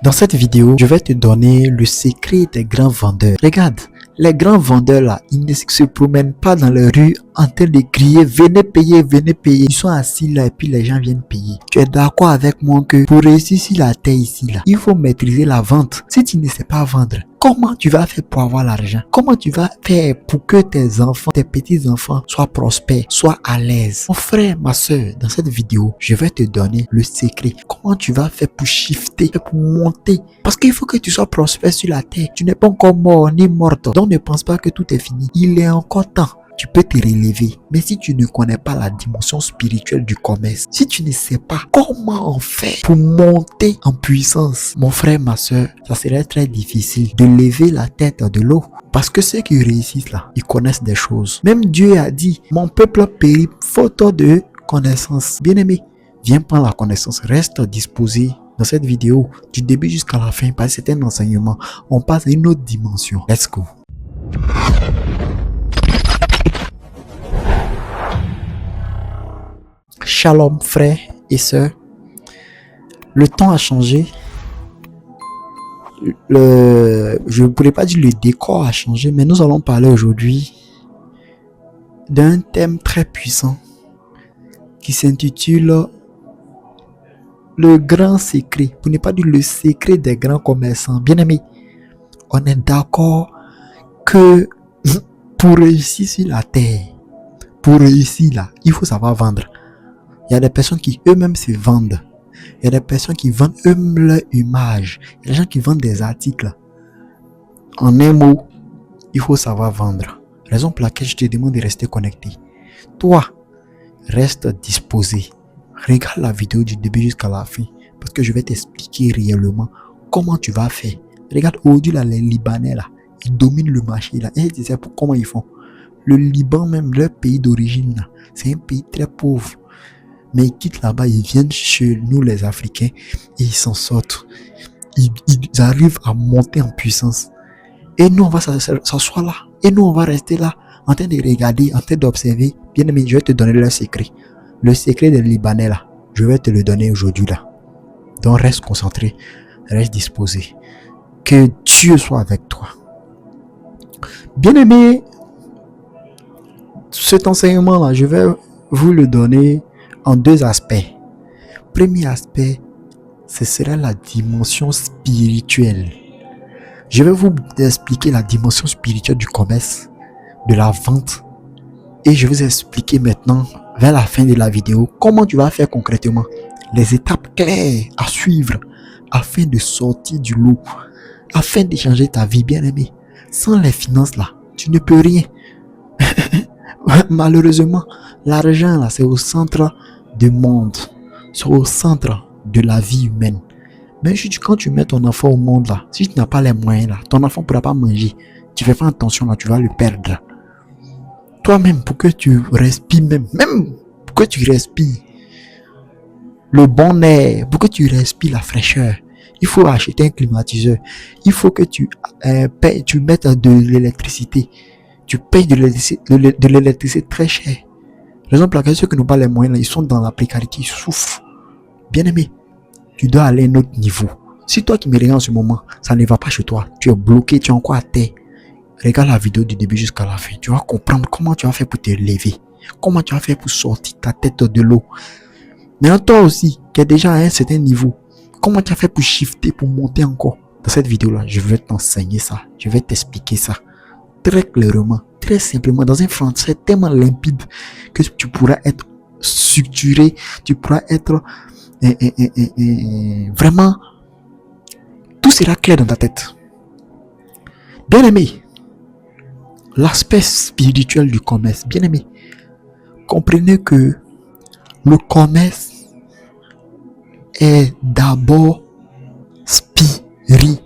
Dans cette vidéo, je vais te donner le secret des grands vendeurs. Regarde, les grands vendeurs là, ils ne se promènent pas dans les rues en train de crier venez payer, venez payer. Ils sont assis là et puis les gens viennent payer. Tu es d'accord avec moi que pour réussir sur la terre ici là, il faut maîtriser la vente. Si tu ne sais pas vendre, comment tu vas faire pour avoir l'argent? Comment tu vas faire pour que tes enfants, tes petits-enfants soient prospères, soient à l'aise? Mon frère, ma soeur, dans cette vidéo, je vais te donner le secret. Comment tu vas faire pour shifter, pour monter? Parce qu'il faut que tu sois prospère sur la terre. Tu n'es pas encore mort ni morte. Donc ne pense pas que tout est fini. Il est encore temps. Tu peux te relever. Mais si tu ne connais pas la dimension spirituelle du commerce, si tu ne sais pas comment on fait pour monter en puissance, mon frère, ma soeur, ça serait très difficile de lever la tête de l'eau. Parce que ceux qui réussissent là, ils connaissent des choses. Même Dieu a dit, mon peuple périt faute de connaissance. Bien-aimé, viens prendre la connaissance. Reste disposé dans cette vidéo du début jusqu'à la fin parce que c'est un enseignement. On passe à une autre dimension. Let's go. Shalom frères et sœurs. Le temps a changé. Je ne pourrais pas dire le décor a changé, mais nous allons parler aujourd'hui d'un thème très puissant qui s'intitule le grand secret, pour ne pas dire le secret des grands commerçants. Bien aimé, on est d'accord que pour réussir sur la terre, pour réussir là, il faut savoir vendre. Il y a des personnes qui eux-mêmes se vendent. Il y a des personnes qui vendent eux-mêmes leur image. Il y a des gens qui vendent des articles. En un mot, il faut savoir vendre. Raison pour laquelle je te demande de rester connecté. Toi, reste disposé. Regarde la vidéo du début jusqu'à la fin. Parce que je vais t'expliquer réellement comment tu vas faire. Regarde aujourd'hui là, les Libanais là, ils dominent le marché là. Et tu sais comment ils font. Le Liban même, leur pays d'origine là, c'est un pays très pauvre. Mais ils quittent là-bas, ils viennent chez nous les Africains et ils s'en sortent. Ils arrivent à monter en puissance. Et nous, on va s'asseoir là. Et nous, on va rester là, en train de regarder, en train d'observer. Bien aimé, je vais te donner le secret. Le secret des Libanais là, je vais te le donner aujourd'hui là. Donc reste concentré, reste disposé. Que Dieu soit avec toi. Bien aimé, cet enseignement là, je vais vous le donner en deux aspects. Premier aspect, ce sera la dimension spirituelle. Je vais vous expliquer la dimension spirituelle du commerce, de la vente. Et je vais vous expliquer maintenant, vers la fin de la vidéo, comment tu vas faire concrètement. Les étapes claires à suivre afin de sortir du lot, afin de changer ta vie, bien aimé. Sans les finances là, tu ne peux rien. Malheureusement, l'argent là, c'est au centre du monde, c'est au centre de la vie humaine. Mais quand tu mets ton enfant au monde là, si tu n'as pas les moyens là, ton enfant ne pourra pas manger. Tu fais pas attention là, tu vas le perdre. Toi-même, pour que tu respires même pour que tu respires le bon air, pour que tu respires la fraîcheur, il faut acheter un climatiseur. Il faut que tu mettes de l'électricité. Tu payes de l'électricité très cher. Raison pour laquelle ceux qui n'ont pas les moyens, là, ils sont dans la précarité, ils souffrent. Bien aimé, tu dois aller à un autre niveau. Si toi qui me regardes en ce moment, ça ne va pas chez toi, tu es bloqué, tu es encore à terre, regarde la vidéo du début jusqu'à la fin. Tu vas comprendre comment tu vas faire pour te lever. Comment tu vas faire pour sortir ta tête de l'eau. Mais toi aussi, qui es déjà à un certain niveau, comment tu vas faire pour shifter, pour monter encore. Dans cette vidéo-là, je vais t'enseigner ça. Je vais t'expliquer ça. Très clairement, très simplement, dans un français tellement limpide que tu pourras être structuré, tu pourras être vraiment, tout sera clair dans ta tête. Bien aimé, l'aspect spirituel du commerce, bien aimé, comprenez que le commerce est d'abord spirituel.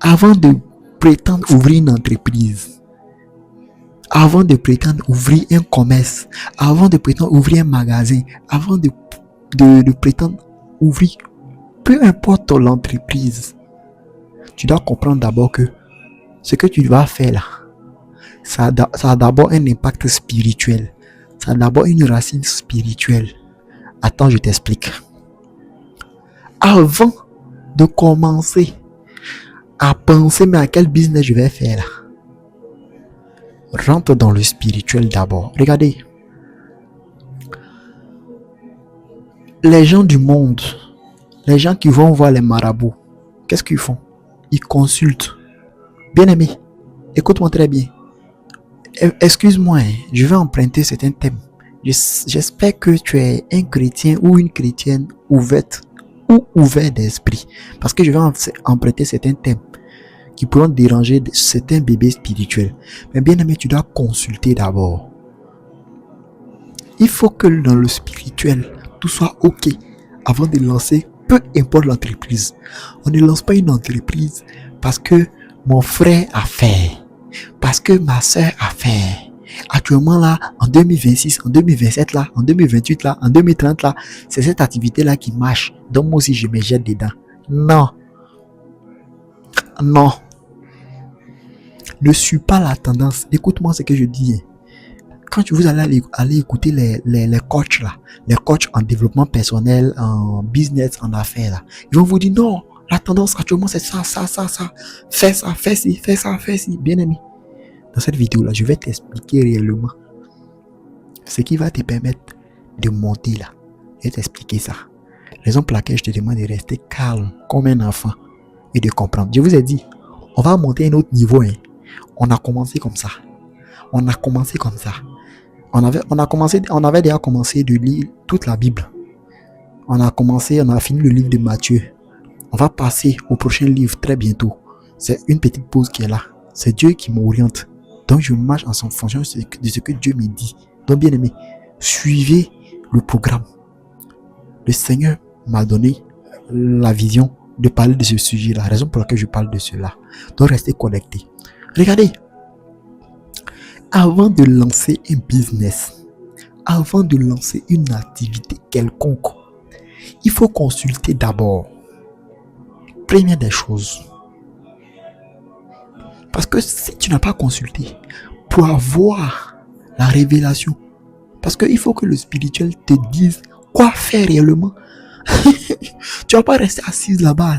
Avant de prétendre ouvrir une entreprise, avant de prétendre ouvrir un commerce, avant de prétendre ouvrir un magasin, avant de prétendre ouvrir, peu importe l'entreprise, tu dois comprendre d'abord que ce que tu vas faire là, ça a d'abord un impact spirituel. Ça a d'abord une racine spirituelle. Attends, je t'explique. Avant de commencer à penser, mais à quel business je vais faire là, rentre dans le spirituel d'abord. Regardez, les gens du monde, les gens qui vont voir les marabouts, qu'est-ce qu'ils font? Ils consultent. Bien aimé, écoute-moi très bien. Excuse-moi, je vais emprunter certains thèmes. J'espère que tu es un chrétien ou une chrétienne ouverte ou ouvert d'esprit. Parce que je vais emprunter certains thèmes qui pourront déranger certains bébés spirituels. Mais bien aimé, tu dois consulter d'abord. Il faut que dans le spirituel, tout soit OK avant de lancer, peu importe l'entreprise. On ne lance pas une entreprise parce que mon frère a fait, parce que ma soeur a fait. Actuellement là, en 2026, en 2027 là, en 2028 là, en 2030 là, c'est cette activité là qui marche. Donc moi aussi je me jette dedans. Non. Non. Ne suis pas la tendance. Écoute-moi ce que je dis. Quand vous allez écouter les coachs là, les coachs en développement personnel, en business, en affaires là, ils vont vous dire non, la tendance actuellement c'est ça. Fais ça, fais ci, fais ça, fais ci. Bien aimé, dans cette vidéo là, je vais t'expliquer réellement ce qui va te permettre de monter là. Je vais t'expliquer ça. Raison pour laquelle je te demande de rester calme comme un enfant et de comprendre. Je vous ai dit, on va monter à un autre niveau. Hein. On a commencé comme ça. On avait déjà commencé de lire toute la Bible. On a fini le livre de Matthieu. On va passer au prochain livre très bientôt. C'est une petite pause qui est là. C'est Dieu qui m'oriente. Donc je marche en fonction de ce que Dieu me dit. Donc bien aimé, suivez le programme. Le Seigneur m'a donné la vision de parler de ce sujet, la raison pour laquelle je parle de cela. Donc restez connectés. Regardez, avant de lancer un business, avant de lancer une activité quelconque, il faut consulter d'abord. Première des choses. Parce que si tu n'as pas consulté, pour avoir la révélation, parce qu'il faut que le spirituel te dise quoi faire réellement. Tu vas pas rester assis là-bas.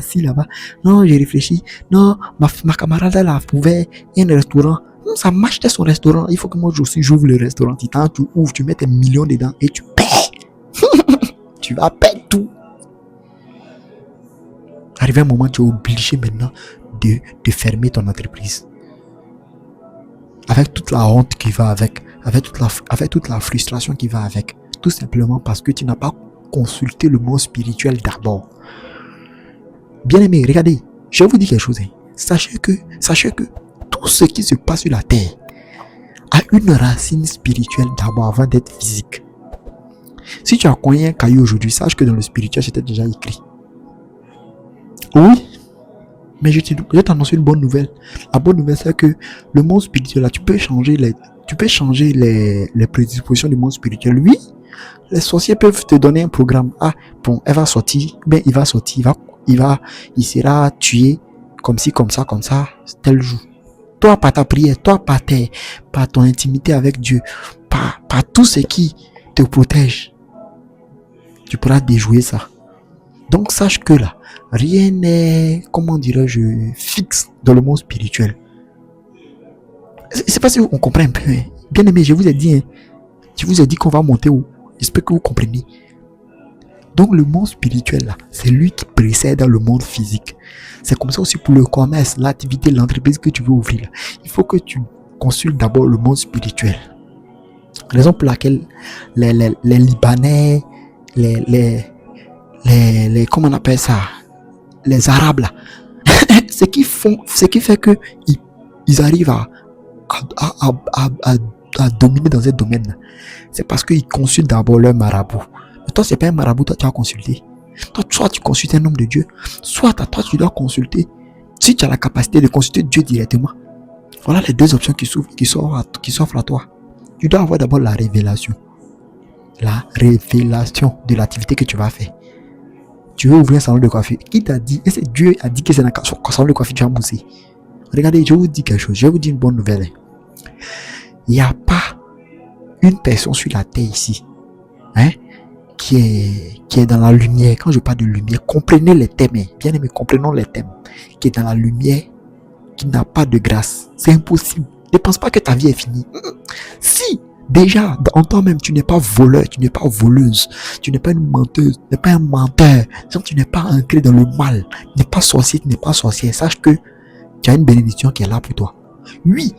Non, j'ai réfléchi. Non, ma camarade elle a ouvert un restaurant. Non, ça marche son restaurant. Il faut que moi aussi j'ouvre le restaurant. Tu ouvres, tu mets tes millions dedans et tu paies. Tu vas payer tout. Arrivé un moment, tu es obligé maintenant de fermer ton entreprise. Avec toute la honte qui va avec toute la frustration qui va avec. Tout simplement parce que tu n'as pas consulté le monde spirituel d'abord. Bien aimé, regardez, je vais vous dire quelque chose. Hein. Sachez que tout ce qui se passe sur la terre a une racine spirituelle d'abord avant d'être physique. Si tu as connu un caillou aujourd'hui, sache que dans le spirituel, c'était déjà écrit. Oui, mais je t'annonce une bonne nouvelle. La bonne nouvelle, c'est que le monde spirituel, là, tu peux changer les prédispositions du monde spirituel. Oui, les sorciers peuvent te donner un programme. Ah, bon, elle va sortir. Ben, il va sortir. Il sera tué comme ci, comme ça, tel jour. Toi, par ta prière, toi, par ton intimité avec Dieu, par tout ce qui te protège, tu pourras déjouer ça. Donc, sache que là, rien n'est, comment dirais-je, fixe dans le monde spirituel. C'est pas si on comprend un peu. Hein. Bien aimé, je vous ai dit qu'on va monter où. J'espère que vous comprenez. Donc le monde spirituel là, c'est lui qui précède dans le monde physique. C'est comme ça aussi pour le commerce, l'activité, l'entreprise que tu veux ouvrir là. Il faut que tu consultes d'abord le monde spirituel. Raison pour laquelle les Libanais, les comment on appelle ça, les Arabes là, ce qui fait que ils arrivent à dominer dans ce domaine là, c'est parce qu'ils consultent d'abord leur marabout. Mais toi, c'est pas un marabout, toi tu as consulté. Toi, soit tu consultes un homme de Dieu, soit toi tu dois consulter. Si tu as la capacité de consulter Dieu directement, voilà les deux options qui s'offrent à toi. Tu dois avoir d'abord la révélation. La révélation de l'activité que tu vas faire. Tu veux ouvrir un salon de coiffure. Qui t'a dit? Et c'est Dieu a dit que c'est dans un salon de coiffure que tu vas mousser. Regardez, je vous dis quelque chose. Je vais vous dire une bonne nouvelle. Il n'y a pas une personne sur la terre ici. Hein? qui est dans la lumière. Quand je parle de lumière, comprenez les thèmes. Bien aimé, comprenons les thèmes. Qui est dans la lumière, qui n'a pas de grâce. C'est impossible. Ne pense pas que ta vie est finie. Si, déjà, en toi-même, tu n'es pas voleur, tu n'es pas voleuse, tu n'es pas une menteuse, tu n'es pas un menteur, tu n'es pas ancré dans le mal, tu n'es pas sorcier, tu n'es pas sorcière. Sache que tu as une bénédiction qui est là pour toi. Oui,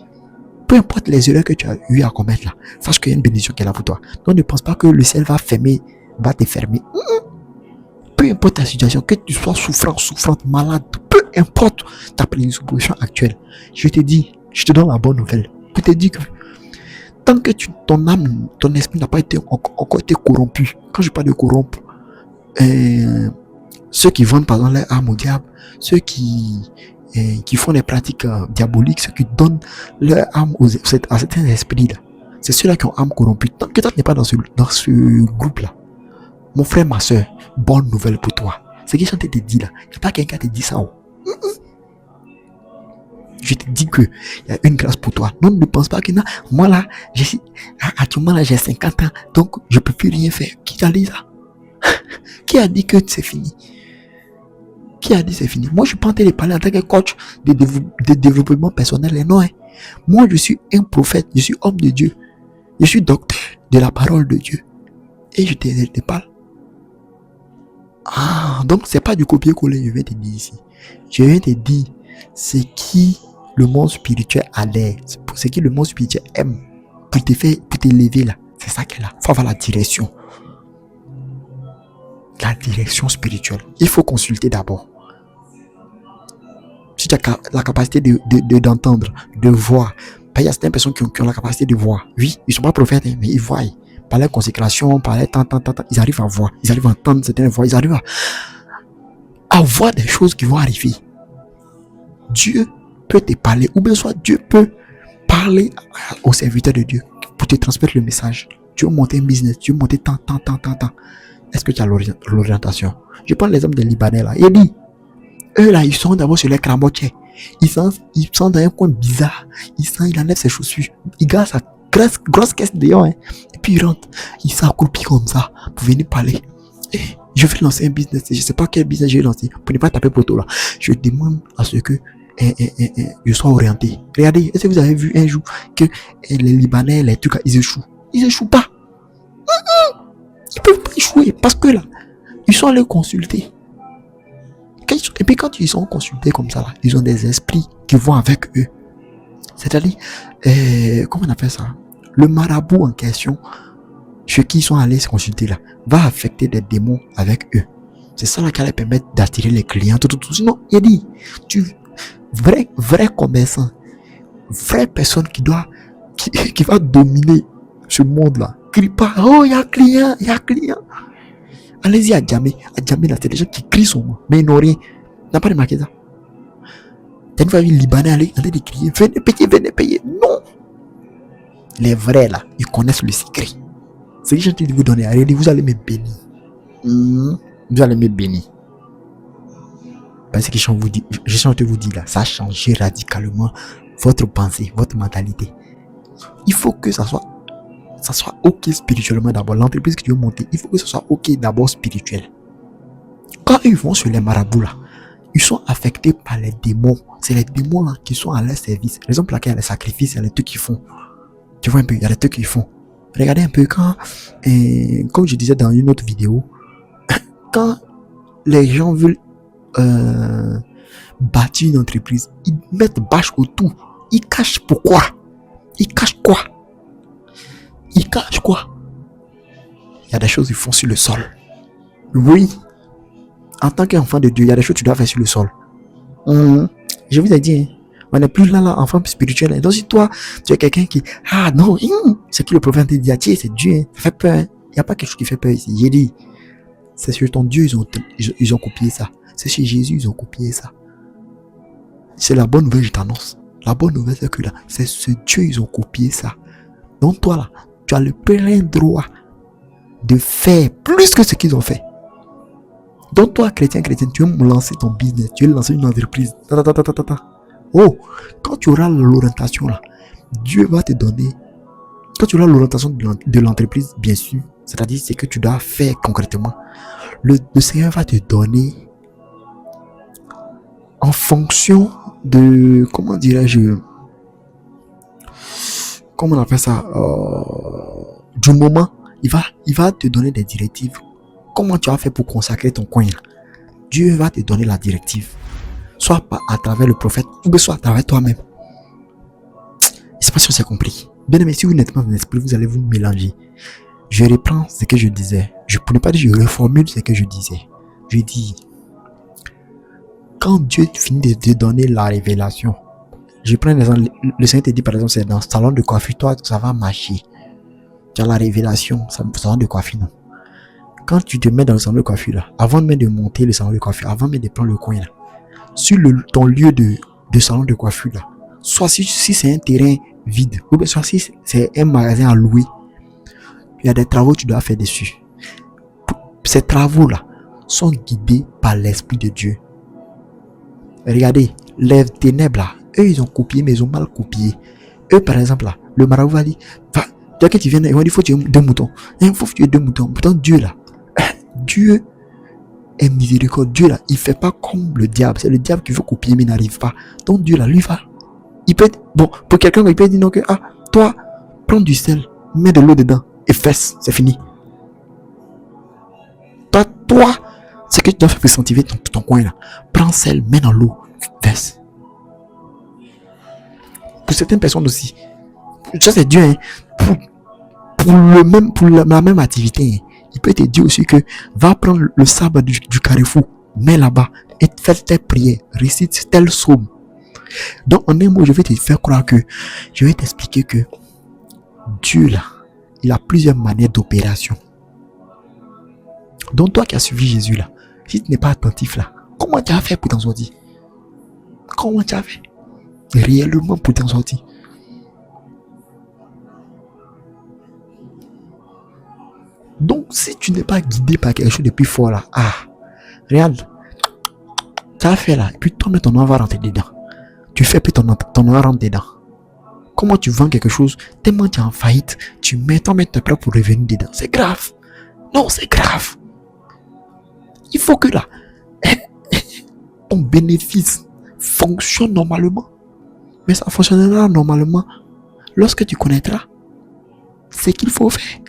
peu importe les erreurs que tu as eu à commettre là, sache qu'il y a une bénédiction qui est là pour toi. Donc ne pense pas que le ciel va te fermer. Peu importe ta situation, que tu sois souffrant, souffrante, malade, peu importe ta prédisposition actuelle, je te dis, je te donne la bonne nouvelle. Je te dis que tant que ton âme, ton esprit n'a pas été encore été corrompu. Quand je parle de corrompre, ceux qui vendent par exemple leur âme au diable, ceux qui font des pratiques diaboliques, ceux qui donnent leur âme à certains esprits là, c'est ceux-là qui ont âme corrompue. Tant que toi tu n'es pas dans ce groupe là, mon frère, ma soeur, bonne nouvelle pour toi. Ce que je te dis là, il n'y a pas quelqu'un qui te dit ça. Je te dis que il y a une grâce pour toi. Non, ne pense pas que non, moi là, actuellement là, j'ai 50 ans, donc je peux plus rien faire. Qui t'a dit ça? Qui a dit que c'est fini? Qui a dit c'est fini? Moi, je suis pas en train de parler en tant que coach de développement personnel. Et non, moi, je suis un prophète, je suis homme de Dieu, je suis docteur de la parole de Dieu. Et je te parle. Ah, donc c'est pas du copier-coller, je vais te dire ici. Je vais te dire c'est qui le monde spirituel a l'air, c'est qui le monde spirituel aime pour t'élever là. C'est ça qu'elle a. Il faut avoir la direction. La direction spirituelle. Il faut consulter d'abord. Si tu as la capacité d'entendre, de voir, il y a certaines personnes qui ont la capacité de voir. Oui, ils ne sont pas prophètes, mais ils voient. Par leur consécration, par leur temps, ils arrivent à voir. Ils arrivent à entendre certaines voix. Ils arrivent à voir des choses qui vont arriver. Dieu peut te parler, ou bien soit Dieu peut parler au serviteur de Dieu pour te transmettre le message. Tu veux monter un business, tu veux monter tant. Est-ce que tu as l'orientation? Je prends l'exemple des Libanais là. Il dit, eux là, ils sont d'abord sur les cramotiers. Ils sont dans un coin bizarre. Il enlève ses chaussures. Il garde sa grosse caisse dehors. Et puis il rentre. Il s'accroupit comme ça pour venir parler. Et je vais lancer un business. Je ne sais pas quel business je vais lancer. Pour ne pas taper poteau là. Je demande à ce que je sois orienté. Regardez, est-ce que vous avez vu un jour que les Libanais, les trucs, ils échouent? Ils échouent pas. Ils peuvent pas échouer parce que là, ils sont allés consulter. Et puis quand ils sont consultés comme ça là, ils ont des esprits qui vont avec eux. C'est-à-dire, comment on appelle ça? Le marabout en question, ceux qui sont allés se consulter là, va affecter des démons avec eux. C'est ça là qui va permettre d'attirer les clients, tout. Sinon, il dit, vrai commerçant, vraie personne qui va dominer ce monde-là. Crie pas, oh, il y a client. Allez-y à Djamé là, c'est des gens qui crient son nom, mais ils n'ont rien. N'a pas remarqué ça? T'as une famille Libanais aller de crier, venez payer. Non! Les vrais là, ils connaissent le secret. C'est que je te dis vous donner, allez, vous allez me bénir. Vous allez me bénir. Parce que je vous dis là, ça a changé radicalement votre pensée, votre mentalité. Il faut que ça soit ok spirituellement d'abord. L'entreprise que tu veux monter, il faut que ça soit ok d'abord spirituel. Quand ils vont sur les marabouts là, ils sont affectés par les démons. C'est les démons là qui sont à leur service. Raison pour laquelle il y a les sacrifices, il y a les trucs qu'ils font. Tu vois un peu, il y a les trucs qu'ils font. Regardez un peu quand, comme je disais dans une autre vidéo, quand les gens veulent bâtir une entreprise, ils mettent bâche autour. Ils cachent pourquoi? Ils cachent quoi? Il y a des choses qu'ils font sur le sol. Oui. En tant qu'enfant de Dieu, il y a des choses que tu dois faire sur le sol. Je vous ai dit, on n'est plus là, enfant spirituel. Donc si toi, tu es quelqu'un qui, non, c'est qui le prophète te dit, c'est Dieu, ça fait peur. Il n'y a pas quelque chose qui fait peur ici. J'ai dit, c'est sur ton Dieu, ils ont copié ça. C'est chez Jésus, ils ont copié ça. C'est la bonne nouvelle, je t'annonce. La bonne nouvelle, c'est que là, c'est ce Dieu, ils ont copié ça. Donc toi là, tu as le plein droit de faire plus que ce qu'ils ont fait. Donc toi, chrétien, tu veux lancer ton business, tu veux lancer une entreprise. Oh, quand tu auras l'orientation là, Dieu va te donner. Quand tu auras l'orientation de l'entreprise, bien sûr, c'est-à-dire ce que tu dois faire concrètement, le Seigneur va te donner en fonction de, comment dirais-je, comment on appelle ça, du moment, il va te donner des directives. Comment tu as fait pour consacrer ton coin là? Dieu va te donner la directive, soit à travers le prophète, ou soit à travers toi-même. Je ne sais pas si on s'est compris. Bien aimé, si vous n'êtes pas dans l'esprit, vous allez vous mélanger. Je reprends ce que je disais. Pour ne pas dire, je reformule ce que je disais. Je dis, quand Dieu finit de te donner la révélation, je prends l'exemple, le Seigneur te dit par exemple, c'est dans le salon de coiffure, toi, ça va marcher. Tu as la révélation, salon de coiffure, non. Quand tu te mets dans le salon de coiffure, là, avant même de monter le salon de coiffure, avant même de prendre le coin, là, sur ton lieu de salon de coiffure, là, soit si c'est un terrain vide, ou bien soit si c'est un magasin à louer, il y a des travaux que tu dois faire dessus. Ces travaux-là sont guidés par l'Esprit de Dieu. Regardez, les ténèbres là, eux ils ont copié, mais ils ont mal copié. Eux par exemple là, le marabout va dire, toi que tu viens, ils vont dire, il faut que tu aies 2 moutons. Il faut que tu aies 2 moutons. Pourtant Dieu là, Dieu est miséricordieux. Dieu là, il fait pas comme le diable. C'est le diable qui veut copier mais il n'arrive pas. Donc Dieu là, lui va, il peut être, bon, pour quelqu'un il peut dire non que, toi, prends du sel, mets de l'eau dedans et fesse, c'est fini. Toi, ce que tu dois faire pour sanctifier ton coin là, prends sel, mets dans l'eau, fesse. Pour certaines personnes aussi, ça c'est Dieu, hein, pour la même activité, hein, il peut te dire aussi que va prendre le sabbat du carrefour, mets là-bas et fais tes prières, récite tel psaume. Donc en un mot, je vais te faire croire que, je vais t'expliquer que Dieu là, il a plusieurs manières d'opération. Donc toi qui as suivi Jésus là, si tu n'es pas attentif là, comment tu as fait pour t'en sortir? Comment tu as fait réellement pour t'en sortir? Donc si tu n'es pas guidé par quelque chose de plus fort là, regarde, tu as fait là, et puis toi-même ton nom va rentrer dedans. Tu fais puis ton nom rentre dedans. Comment tu vends quelque chose, tellement tu es en faillite, tu mets tes propres revenus dedans. C'est grave. Non, c'est grave. Il faut que là, ton bénéfice fonctionne normalement. Mais ça fonctionnera normalement lorsque tu connaîtras ce qu'il faut faire.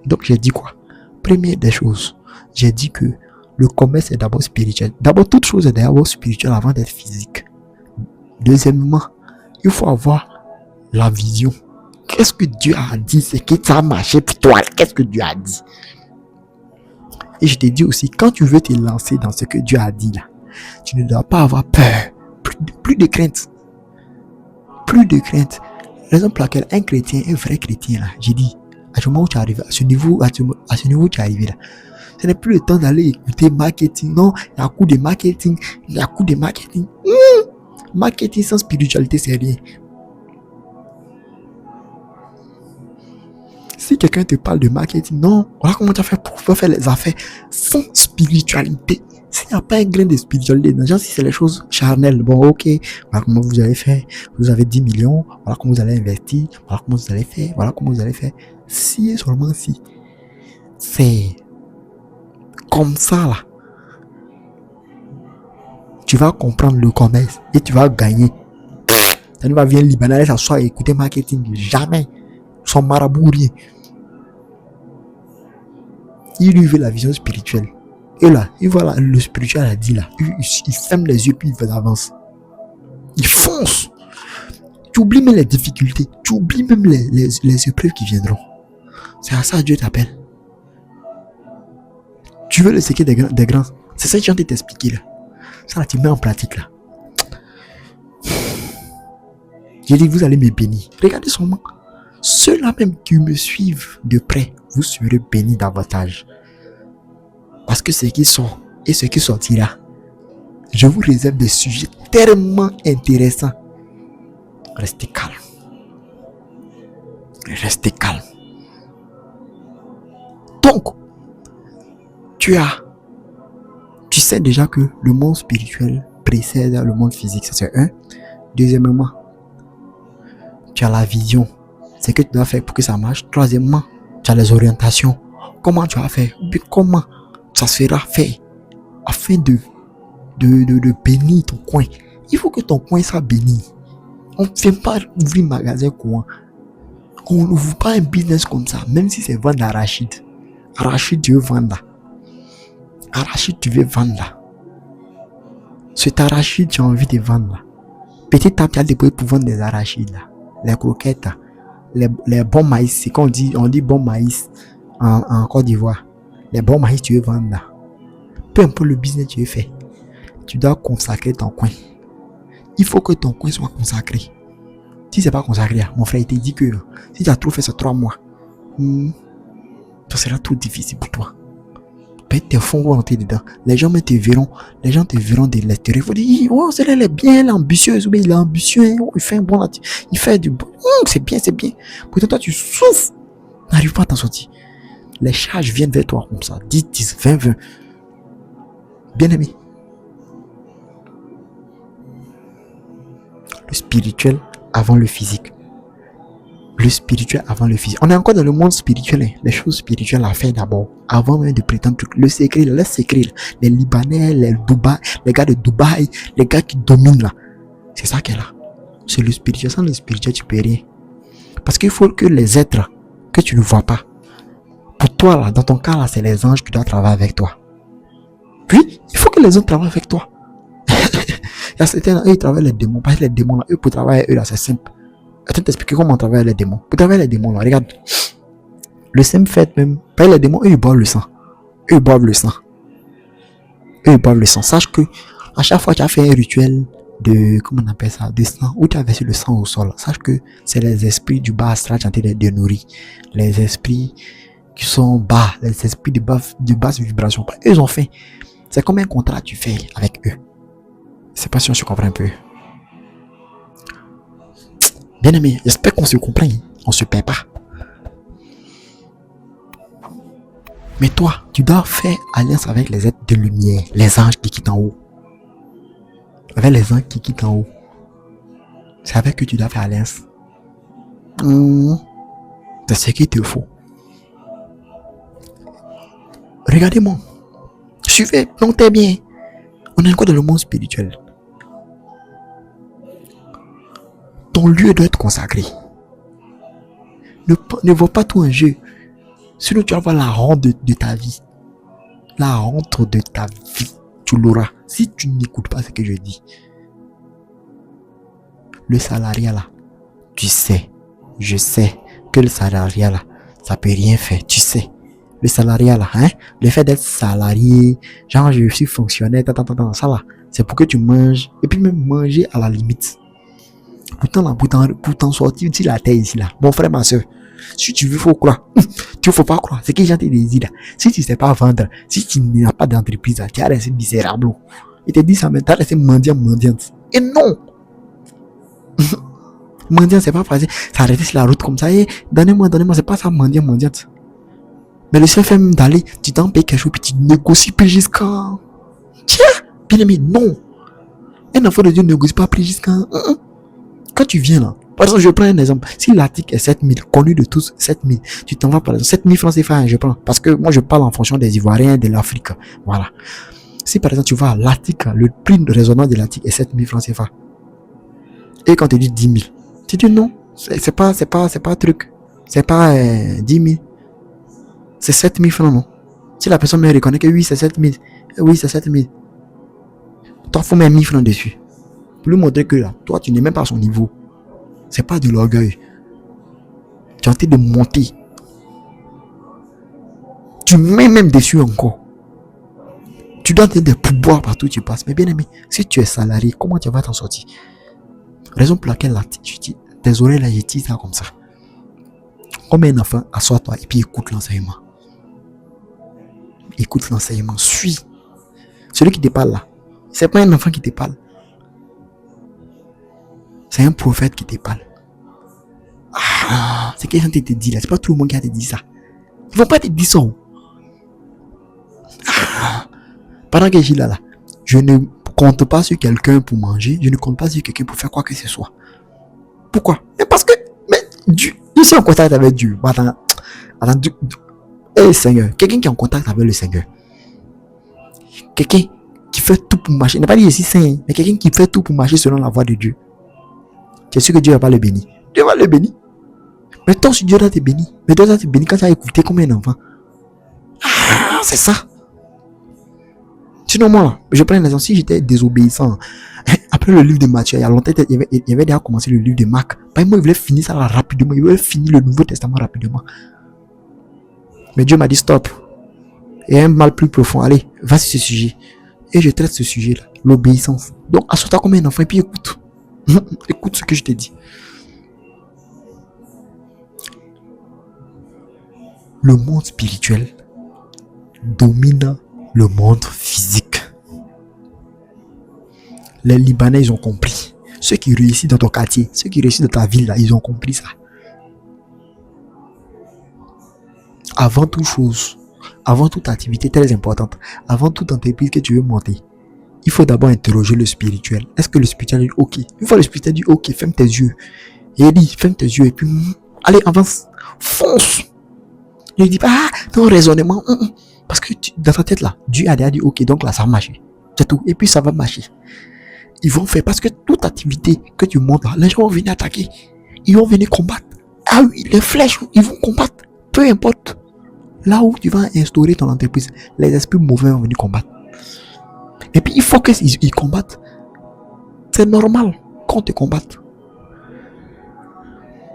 Donc j'ai dit quoi? Première des choses, j'ai dit que le commerce est d'abord spirituel. D'abord, toute chose est d'abord spirituelle avant d'être physique. Deuxièmement, il faut avoir la vision. Qu'est-ce que Dieu a dit? C'est que ça a marché pour toi. Qu'est-ce que Dieu a dit? Et je t'ai dit aussi, quand tu veux te lancer dans ce que Dieu a dit là, tu ne dois pas avoir peur. Plus de crainte. Plus de crainte. Raison pour laquelle un chrétien, un vrai chrétien là, j'ai dit, à ce moment où tu arrives, à ce niveau où tu es arrivé là, ce n'est plus le temps d'aller écouter marketing. Non, il y a un coup de marketing. Marketing sans spiritualité, c'est rien. Si quelqu'un te parle de marketing, non, voilà comment tu as fait pour faire les affaires sans spiritualité. S'il n'y a pas un grain de spiritualité, déjà si c'est les choses charnelles, bon ok, voilà comment vous allez faire, vous avez 10 millions, voilà comment vous allez investir, voilà comment vous allez faire, voilà comment vous allez faire. Si et seulement si c'est comme ça là, tu vas comprendre le commerce et tu vas gagner. Ça ne va venir Libanais s'asseoir et écouter marketing, jamais. Son marabout rien. Il lui veut la vision spirituelle. Et là, il voit le spirituel a dit là. Il ferme les yeux puis il avance. Il fonce. Tu oublies même les difficultés. Tu oublies même les épreuves qui viendront. C'est à ça que Dieu t'appelle. Tu veux le séquer des grands. C'est ça que je viens de t'expliquer là. Ça là, tu mets en pratique là. J'ai dit, vous allez me bénir. Regardez seulement. Ceux-là même qui me suivent de près, vous serez bénis davantage. Parce que ce qui sort et ce qui sortira, je vous réserve des sujets tellement intéressants. Restez calme. Restez calme. Donc, tu sais déjà que le monde spirituel précède le monde physique, ça c'est un. Deuxièmement, tu as la vision. C'est que tu dois faire pour que ça marche. Troisièmement, tu as les orientations. comment tu vas faire, comment ça sera fait afin de bénir ton coin. Il faut que ton coin soit béni. On ne vient pas ouvrir un magasin coin. On n'ouvre pas un business comme ça, même si c'est vendre arachide. Arachide, tu veux vendre là. Arachide, tu veux vendre là. Cet arachide, tu as envie de vendre là. Peut-être tu as débrouillé pour vendre des arachides là. Les croquettes là. Les bons maïs. C'est qu'on dit, on dit bon maïs en Côte d'Ivoire. Les bons maïs, tu veux vendre là. Peu importe le business que tu veux faire, tu dois consacrer ton coin. Il faut que ton coin soit consacré. Si c'est pas consacré, mon frère, il te dit que si tu as trop fait ces 3 mois, ça sera trop difficile pour toi. Peut-être tes fonds vont rentrer dedans. Les gens te verront de l'extérieur. Il faut dire, oh, celle-là, elle est bien, elle est ambitieuse, ou bien il est ambitieux, hein, il fait un bon, il fait du bon, c'est bien. Pourtant, toi, tu souffres, n'arrives pas à t'en sortir. Les charges viennent vers toi comme ça, 10, 20. Bien aimé. Le spirituel avant le physique. Le spirituel avant le physique. On est encore dans le monde spirituel. Hein. Les choses spirituelles à faire d'abord. Avant même de prétendre tout. Le secret, le secret. Les Libanais, les gars de Dubaï, les gars qui dominent là. C'est ça qu'elle a. C'est le spirituel. Sans le spirituel, tu peux rien. Parce qu'il faut que les êtres que tu ne vois pas. Pour toi là, dans ton cas là, c'est les anges qui doivent travailler avec toi. Puis, il faut que les anges travaillent avec toi. Il y a certains, eux, ils travaillent les démons. Parce que les démons là, eux, pour travailler, eux là, c'est simple. Attends, t'expliquer comment on travaille les démons. Pour travailler les démons là, regarde. Le simple fait même, pas les démons, eux, ils boivent le sang. Eux, ils boivent le sang. Sache que, à chaque fois que tu as fait un rituel de, comment on appelle ça, de sang, où tu as versé le sang au sol, sache que c'est les esprits du bas astral qui ont été nourrir. Les esprits qui sont bas, les esprits de basse vibration. Eux, ils ont fait. C'est comme un contrat que tu fais avec eux. C'est pas si on se comprend un peu. Bien aimé, j'espère qu'on se comprend. On se perd pas. Mais toi, tu dois faire alliance avec les êtres de lumière, les anges qui quittent en haut. Avec les anges qui quittent en haut. C'est avec eux que tu dois faire alliance. C'est ce qu'il te faut. Regardez-moi. Suivez, notez bien. On est encore dans le monde spirituel. Ton lieu doit être consacré. Ne vois pas tout un jeu. Sinon, tu vas avoir la honte de ta vie. La honte de ta vie. Tu l'auras. Si tu n'écoutes pas ce que je dis. Le salariat là. Tu sais. Je sais que le salariat là. Ça peut rien faire. Tu sais. Le salariat là. Hein? Le fait d'être salarié. Genre, je suis fonctionnaire. Ça là. C'est pour que tu manges. Et puis même manger à la limite. Pourtant, là, pour t'en sortir de la terre ici là. Mon frère, ma soeur. Si tu veux, faut croire. Tu ne faut pas croire. C'est que les gens te disent là. Si tu ne sais pas vendre, si tu n'as pas d'entreprise, tu as resté misérable. Il te dit ça, mais tu as resté mendiante. Et non! Mendiant, c'est pas facile. S'arrêter sur la route comme ça. Et donnez-moi, c'est pas ça, mendiante. Mais le seul fait même d'aller, tu t'en payes quelque chose, puis tu négocies plus jusqu'à. Tiens! Bien aimé, non! Un enfant de Dieu ne négocie pas plus jusqu'à. Quand tu viens là, par exemple, je prends un exemple. Si l'article est 7000, connu de tous, 7000, tu t'en vas par exemple, 7000 francs CFA, je prends. Parce que moi, je parle en fonction des Ivoiriens, de l'Afrique. Voilà. Si par exemple, tu vas à l'article, le prix raisonnable de l'article est 7000 francs CFA. Et quand tu dis 10 000, tu dis non, c'est pas truc. C'est pas 10 000. C'est 7000 francs, non? Si la personne me reconnaît que oui, c'est 7000. Oui, c'est 7000. Toi, faut mettre 1000 francs dessus. Pour lui montrer que là, toi, tu n'es même pas à son niveau. C'est pas de l'orgueil. Tu es en train de monter. Tu mets même dessus encore. Tu dois donner des pouvoirs partout où tu passes. Mais bien aimé, si tu es salarié, comment tu vas t'en sortir? Raison pour laquelle là, tu dis, tes oreilles là, je dis ça comme ça. Comme un enfant, assois-toi et puis écoute l'enseignement. Écoute l'enseignement, suis. Celui qui te parle là, c'est pas un enfant qui te parle. C'est un prophète qui te parle. Ah, c'est quelqu'un qui te dit là. C'est pas tout le monde qui a te dit ça. Ils vont pas te dire ça. Ah, pendant que je suis là, je ne compte pas sur quelqu'un pour manger. Je ne compte pas sur quelqu'un pour faire quoi que ce soit. Pourquoi? Mais parce que, mais Dieu, je suis en contact avec Dieu. Attends, Eh Seigneur, quelqu'un qui est en contact avec le Seigneur. Quelqu'un qui fait tout pour marcher. Il n'a pas dit ici saint, mais quelqu'un qui fait tout pour marcher selon la voie de Dieu. Tu es sûr que Dieu va pas le bénir? Dieu va le bénir. Mais toi, si Dieu va te bénir, mais Dieu va te bénir quand tu as écouté comme un enfant. Ah, c'est ça. Sinon, moi, je prends un exemple. Si j'étais désobéissant, après le livre de Matthieu, il y a longtemps, il y avait déjà commencé le livre de Marc. Moi, il voulait finir ça là rapidement. Il voulait finir le Nouveau Testament rapidement. Mais Dieu m'a dit stop. Il y a un mal plus profond. Allez, va sur ce sujet. Et je traite ce sujet-là, l'obéissance. Donc, assois-toi comme un enfant et puis écoute. Écoute ce que je te dis. Le monde spirituel domine le monde physique. Les Libanais, ils ont compris. Ceux qui réussissent dans ton quartier, ceux qui réussissent dans ta ville, là, ils ont compris ça. Avant toute chose, avant toute activité très importante, avant toute entreprise que tu veux monter, il faut d'abord interroger le spirituel. Est-ce que le spirituel dit ok? Une fois le spirituel dit ok, ferme tes yeux. Et il dit ferme tes yeux et puis allez, avance, fonce. Il dit pas ton raisonnement. Parce que dans ta tête là, Dieu a déjà dit ok, donc là ça va marcher. C'est tout. Et puis ça va marcher. Ils vont faire parce que toute activité que tu montes là, les gens vont venir attaquer. Ils vont venir combattre. Ah oui, les flèches, ils vont combattre. Peu importe. Là où tu vas instaurer ton entreprise, les esprits mauvais vont venir combattre. Et puis il faut qu'ils combattent. C'est normal qu'on te combatte.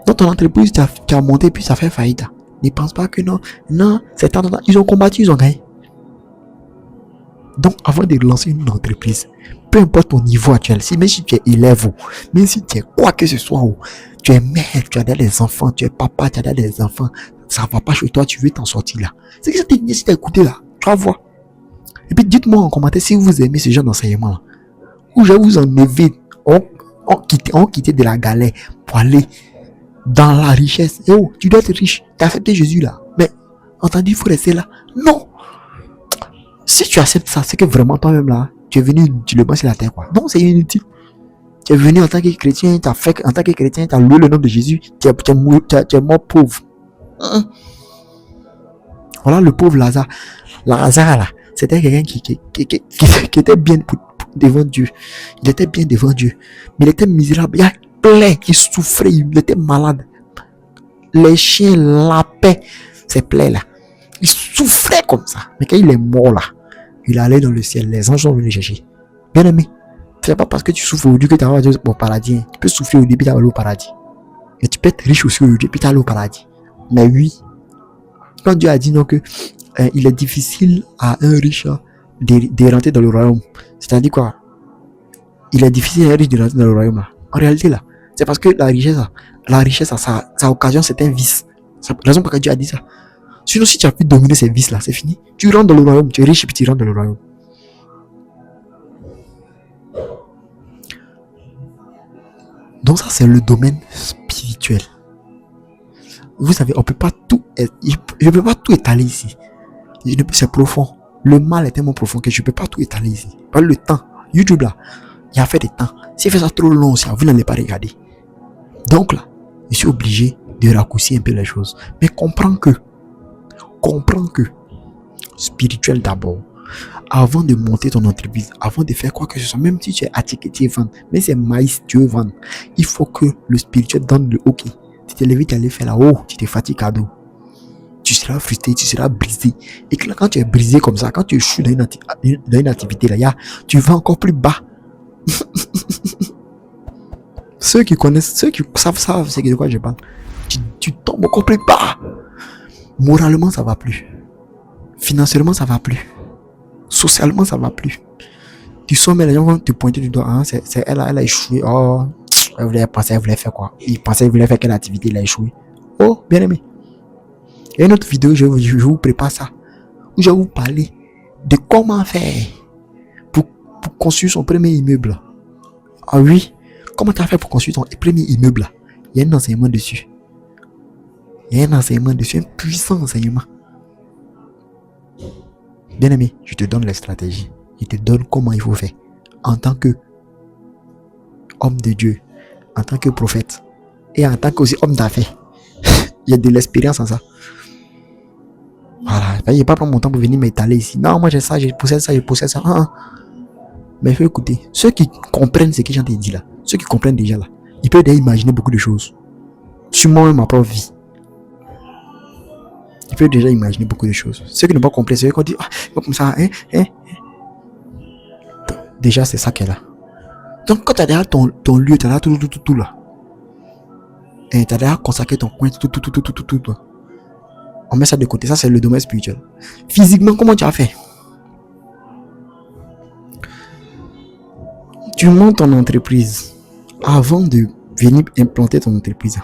Dans ton entreprise, tu as monté puis ça fait faillite. Ne pense pas que non, c'est tant. Ils ont combattu, ils ont gagné. Donc, avant de lancer une entreprise, peu importe ton niveau actuel, même si tu es élève, même si tu es quoi que ce soit, tu es mère, tu as des enfants, tu es papa, tu as des enfants, ça va pas chez toi, tu veux t'en sortir là. C'est que ça si tu as écouté là, tu vas voir. Et puis, dites-moi en commentaire si vous aimez ce genre d'enseignement là. Où je vous enlever, on quitté de la galère pour aller dans la richesse. Et oh, tu dois être riche, tu as accepté Jésus là. Mais, entendu, il faut rester là. Non! Si tu acceptes ça, c'est que vraiment toi-même là, tu es venu utilement sur la terre quoi. Non, c'est inutile. Tu es venu en tant que chrétien, tu as fait en tant que chrétien, tu as loué le nom de Jésus, tu es mort pauvre. Voilà le pauvre Lazare. Lazare là, c'était quelqu'un qui était bien devant Dieu. Il était bien devant Dieu. Mais il était misérable. Il y a plein qui souffraient, il était malade. Les chiens lapaient ses plaies là. Il souffrait comme ça. Mais quand il est mort là, il allait dans le ciel. Les anges sont venus chercher. Bien aimé, c'est pas parce que tu souffres aujourd'hui que tu vas aller au paradis. Tu peux souffrir au début, tu vas aller au paradis. Et tu peux être riche aussi aujourd'hui, puis tu vas aller au paradis. Mais oui, quand Dieu a dit non que il est difficile à un riche de rentrer dans le royaume. C'est-à-dire quoi? Il est difficile à un riche de rentrer dans le royaume là. En réalité là, c'est parce que la richesse, ça occasionne certains vices. C'est la raison pour laquelle Dieu a dit ça. Sinon, si tu as pu dominer ces vices là, c'est fini. Tu rentres dans le royaume, tu es riche et puis tu rentres dans le royaume. Donc ça, c'est le domaine spirituel. Vous savez, on peut pas tout, je ne peux pas tout étaler ici. C'est profond. Le mal est tellement profond que je ne peux pas tout étaler ici. Pas le temps. YouTube là, il a fait des temps. S'il fait ça trop long, vous n'allez pas regarder. Donc là, je suis obligé de raccourcir un peu les choses. Mais comprends que spirituel d'abord, avant de monter ton entreprise, avant de faire quoi que ce soit, même si tu es étiqueté vendre, mais c'est maïs tu veux vendre, il faut que le spirituel donne le ok. Tu t'es levé, tu allais faire là-haut, tu t'es fatigué cadeau. Tu seras frustré, tu seras brisé. Et que là, quand tu es brisé comme ça, quand tu échoues dans une activité là, tu vas encore plus bas. Ceux qui connaissent, ceux qui savent c'est de quoi je parle. Tu tombes encore plus bas. Moralement, ça va plus. Financièrement, ça va plus. Socialement, ça va plus. Tu sens, mais les gens vont te pointer du doigt. Hein, c'est elle a échoué. Oh, elle voulait faire quoi? Il pensait qu'elle voulait faire quelle activité, il a échoué. Oh, bien aimé. Il y a une autre vidéo, je vous prépare ça. Où je vais vous parler de comment faire pour construire son premier immeuble. Ah oui, comment tu as fait pour construire ton premier immeuble? Il y a un enseignement dessus. Un puissant enseignement. Bien aimé, je te donne les stratégies. Je te donne comment il faut faire. En tant que homme de Dieu, en tant que prophète, et en tant que aussi homme d'affaires. Il y a de l'expérience en ça. Voilà, il ne va pas prendre mon temps pour venir m'étaler ici. Non, moi j'ai ça, je possède ça, je possède ça. Mais il faut écouter. Ceux qui comprennent ce que j'en ai dit là, ceux qui comprennent déjà là, ils peuvent déjà imaginer beaucoup de choses. Sur moi-même, ma propre vie. Ils peuvent déjà imaginer beaucoup de choses. Ceux qui n'ont pas compris, c'est eux qui ont dit, comme ça, Déjà, c'est ça qu'elle a. Donc, quand tu as déjà ton lieu, tu as déjà tout là. Et tu as déjà consacré ton coin, tout là. On met ça de côté. Ça, c'est le domaine spirituel. Physiquement, comment tu as fait? Tu montes ton entreprise avant de venir implanter ton entreprise.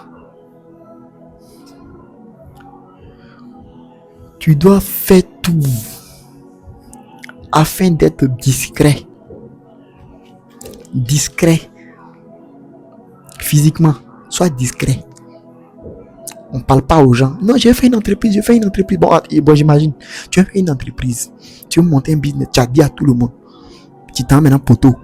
Tu dois faire tout afin d'être discret. Discret. Physiquement, sois discret. On ne parle pas aux gens. Non, j'ai fait une entreprise. Bon, j'imagine. Tu as fait une entreprise. Tu veux monter un business. Tu as dit à tout le monde. Tu t'en mets un poteau.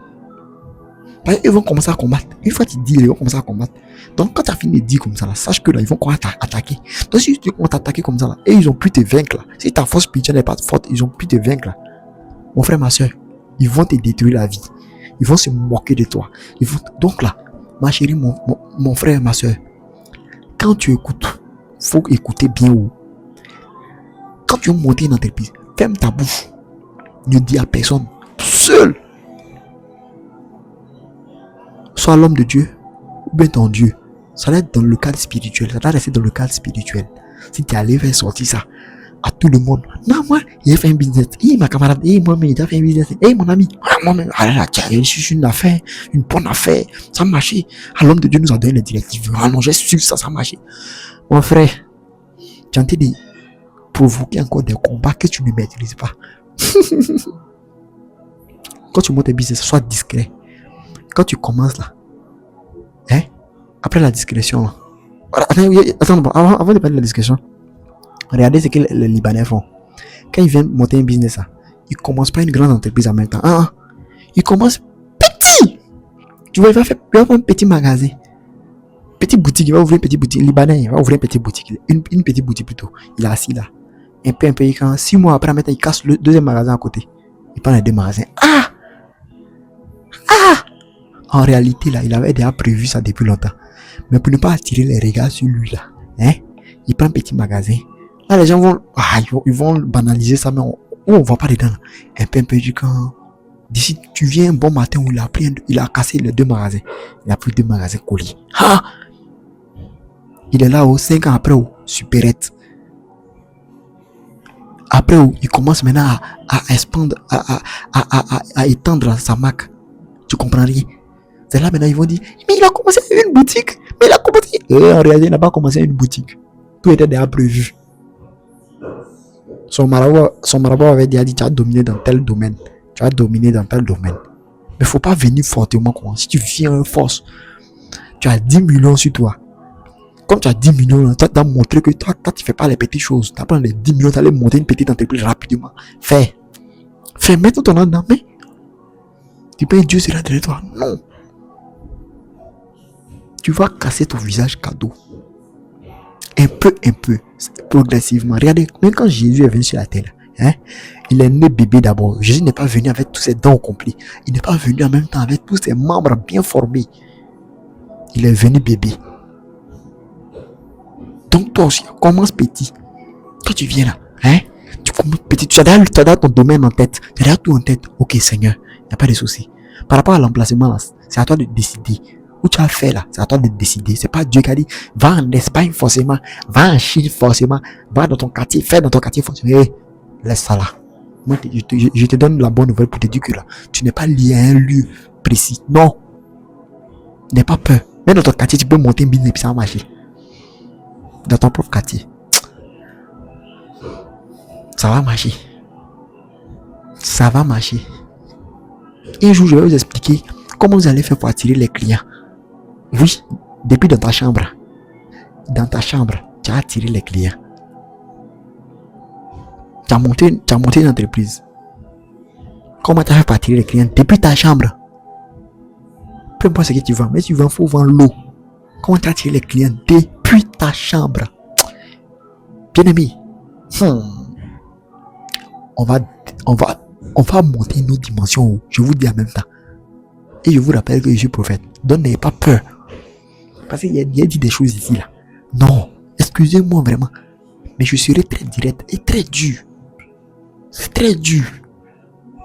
Ils vont commencer à combattre. Une fois que tu dis, ils vont commencer à combattre. Donc, quand tu as fini de dire comme ça, là, sache que là, ils vont commencer à t'attaquer. Donc, si ils vont t'attaquer comme ça, là, et ils ont pu te vaincre, là. Si ta force spirituelle n'est pas forte, ils ont pu te vaincre, là. Mon frère, ma soeur, ils vont te détruire la vie. Ils vont se moquer de toi. Donc là, ma chérie, mon frère, ma soeur, quand tu écoutes, faut écouter bien haut. Quand tu veux monter une entreprise, ferme ta bouche. Ne dis à personne. Seul. Sois l'homme de Dieu ou bien ton Dieu. Ça doit être dans le cadre spirituel. Ça doit rester dans le cadre spirituel. Si tu es allé faire sortir ça à tout le monde. Non, moi, il a fait un business. Ma camarade, moi, il a fait un business. Mon ami, moi-même, je suis une affaire, une bonne affaire. Ça a marché. L'homme de Dieu nous a donné les directives. Non, j'ai su ça, ça a marché. Mon frère, tu es en train de provoquer encore des combats que tu ne maîtrises pas. Quand tu montes un business, sois discret. Quand tu commences là, après la discrétion là. Attends, avant de parler de la discrétion, regardez ce que les Libanais font. Quand ils viennent monter un business là, ils commencent pas une grande entreprise en même temps. Ils commencent petit. Tu vois, il va faire un petit magasin. Petite boutique, il va ouvrir une petite boutique. Libanais, il va ouvrir une petite boutique. Une petite boutique plutôt. Il est assis là. Un peu, quand 6 mois après, il casse le deuxième magasin à côté. Il prend les deux magasins. En réalité, là, il avait déjà prévu ça depuis longtemps. Mais pour ne pas attirer les regards sur lui, là, il prend un petit magasin. Là, les gens ils vont banaliser ça, mais on ne va pas dedans. Un peu, quand d'ici, tu viens un bon matin où il a cassé les deux magasins. Il a pris 2 magasins colis. Il est là, 5 ans après, supérette. Après, il commence maintenant à expandre, à étendre sa marque. Tu comprends rien? C'est là maintenant ils vont dire, mais il a commencé une boutique. Mais il a commencé. En réalité, il n'a pas commencé une boutique. Tout était déjà prévu. Son marabout avait déjà dit, tu as dominé dans tel domaine. Tu as dominé dans tel domaine. Mais il ne faut pas venir fortement. Si tu viens en force, tu as 10 millions sur toi. Comme tu as 10 millions, tu as montré que toi, tu ne fais pas les petites choses. Tu apprends les 10 millions, tu allais monter une petite entreprise rapidement. Fais. Mets ton nom dans la main. Tu peux Dieu sera derrière toi. Non. Tu vas casser ton visage cadeau. Un peu, progressivement. Regardez, même quand Jésus est venu sur la terre, il est né bébé d'abord. Jésus n'est pas venu avec tous ses dents complets. Il n'est pas venu en même temps avec tous ses membres bien formés. Il est venu bébé. Donc toi aussi, commence petit. Quand tu viens là, tu commences petit. Tu as déjà ton domaine en tête. Tu as déjà tout en tête. Ok, Seigneur, il n'y a pas de souci. Par rapport à l'emplacement, là, c'est à toi de décider. Où tu as fait là, c'est à toi de décider. C'est pas Dieu qui a dit, va en Espagne forcément, va en Chine forcément, va dans ton quartier, fais dans ton quartier forcément. Laisse ça là. Moi, je te donne la bonne nouvelle pour te dire que là, tu n'es pas lié à un lieu précis. Non. N'aie pas peur. Même dans ton quartier, tu peux monter un business et puis ça va marcher. Dans ton propre quartier. Ça va marcher. Ça va marcher. Un jour, je vais vous expliquer comment vous allez faire pour attirer les clients. Oui, depuis dans ta chambre. Dans ta chambre, tu as attiré les clients. Tu as monté une entreprise. Comment tu as fait pour attirer les clients depuis ta chambre? Peu importe ce que tu vends, mais tu vends, il faut vendre l'eau. Comment tu as attiré les clients depuis ta chambre? Bien aimé, on va monter nos dimensions. Je vous dis en même temps. Et je vous rappelle que je suis prophète. Donc n'ayez pas peur. Parce qu'il y a dit des choses ici là. Non, excusez-moi vraiment. Mais je serai très direct et très dur. C'est très dur.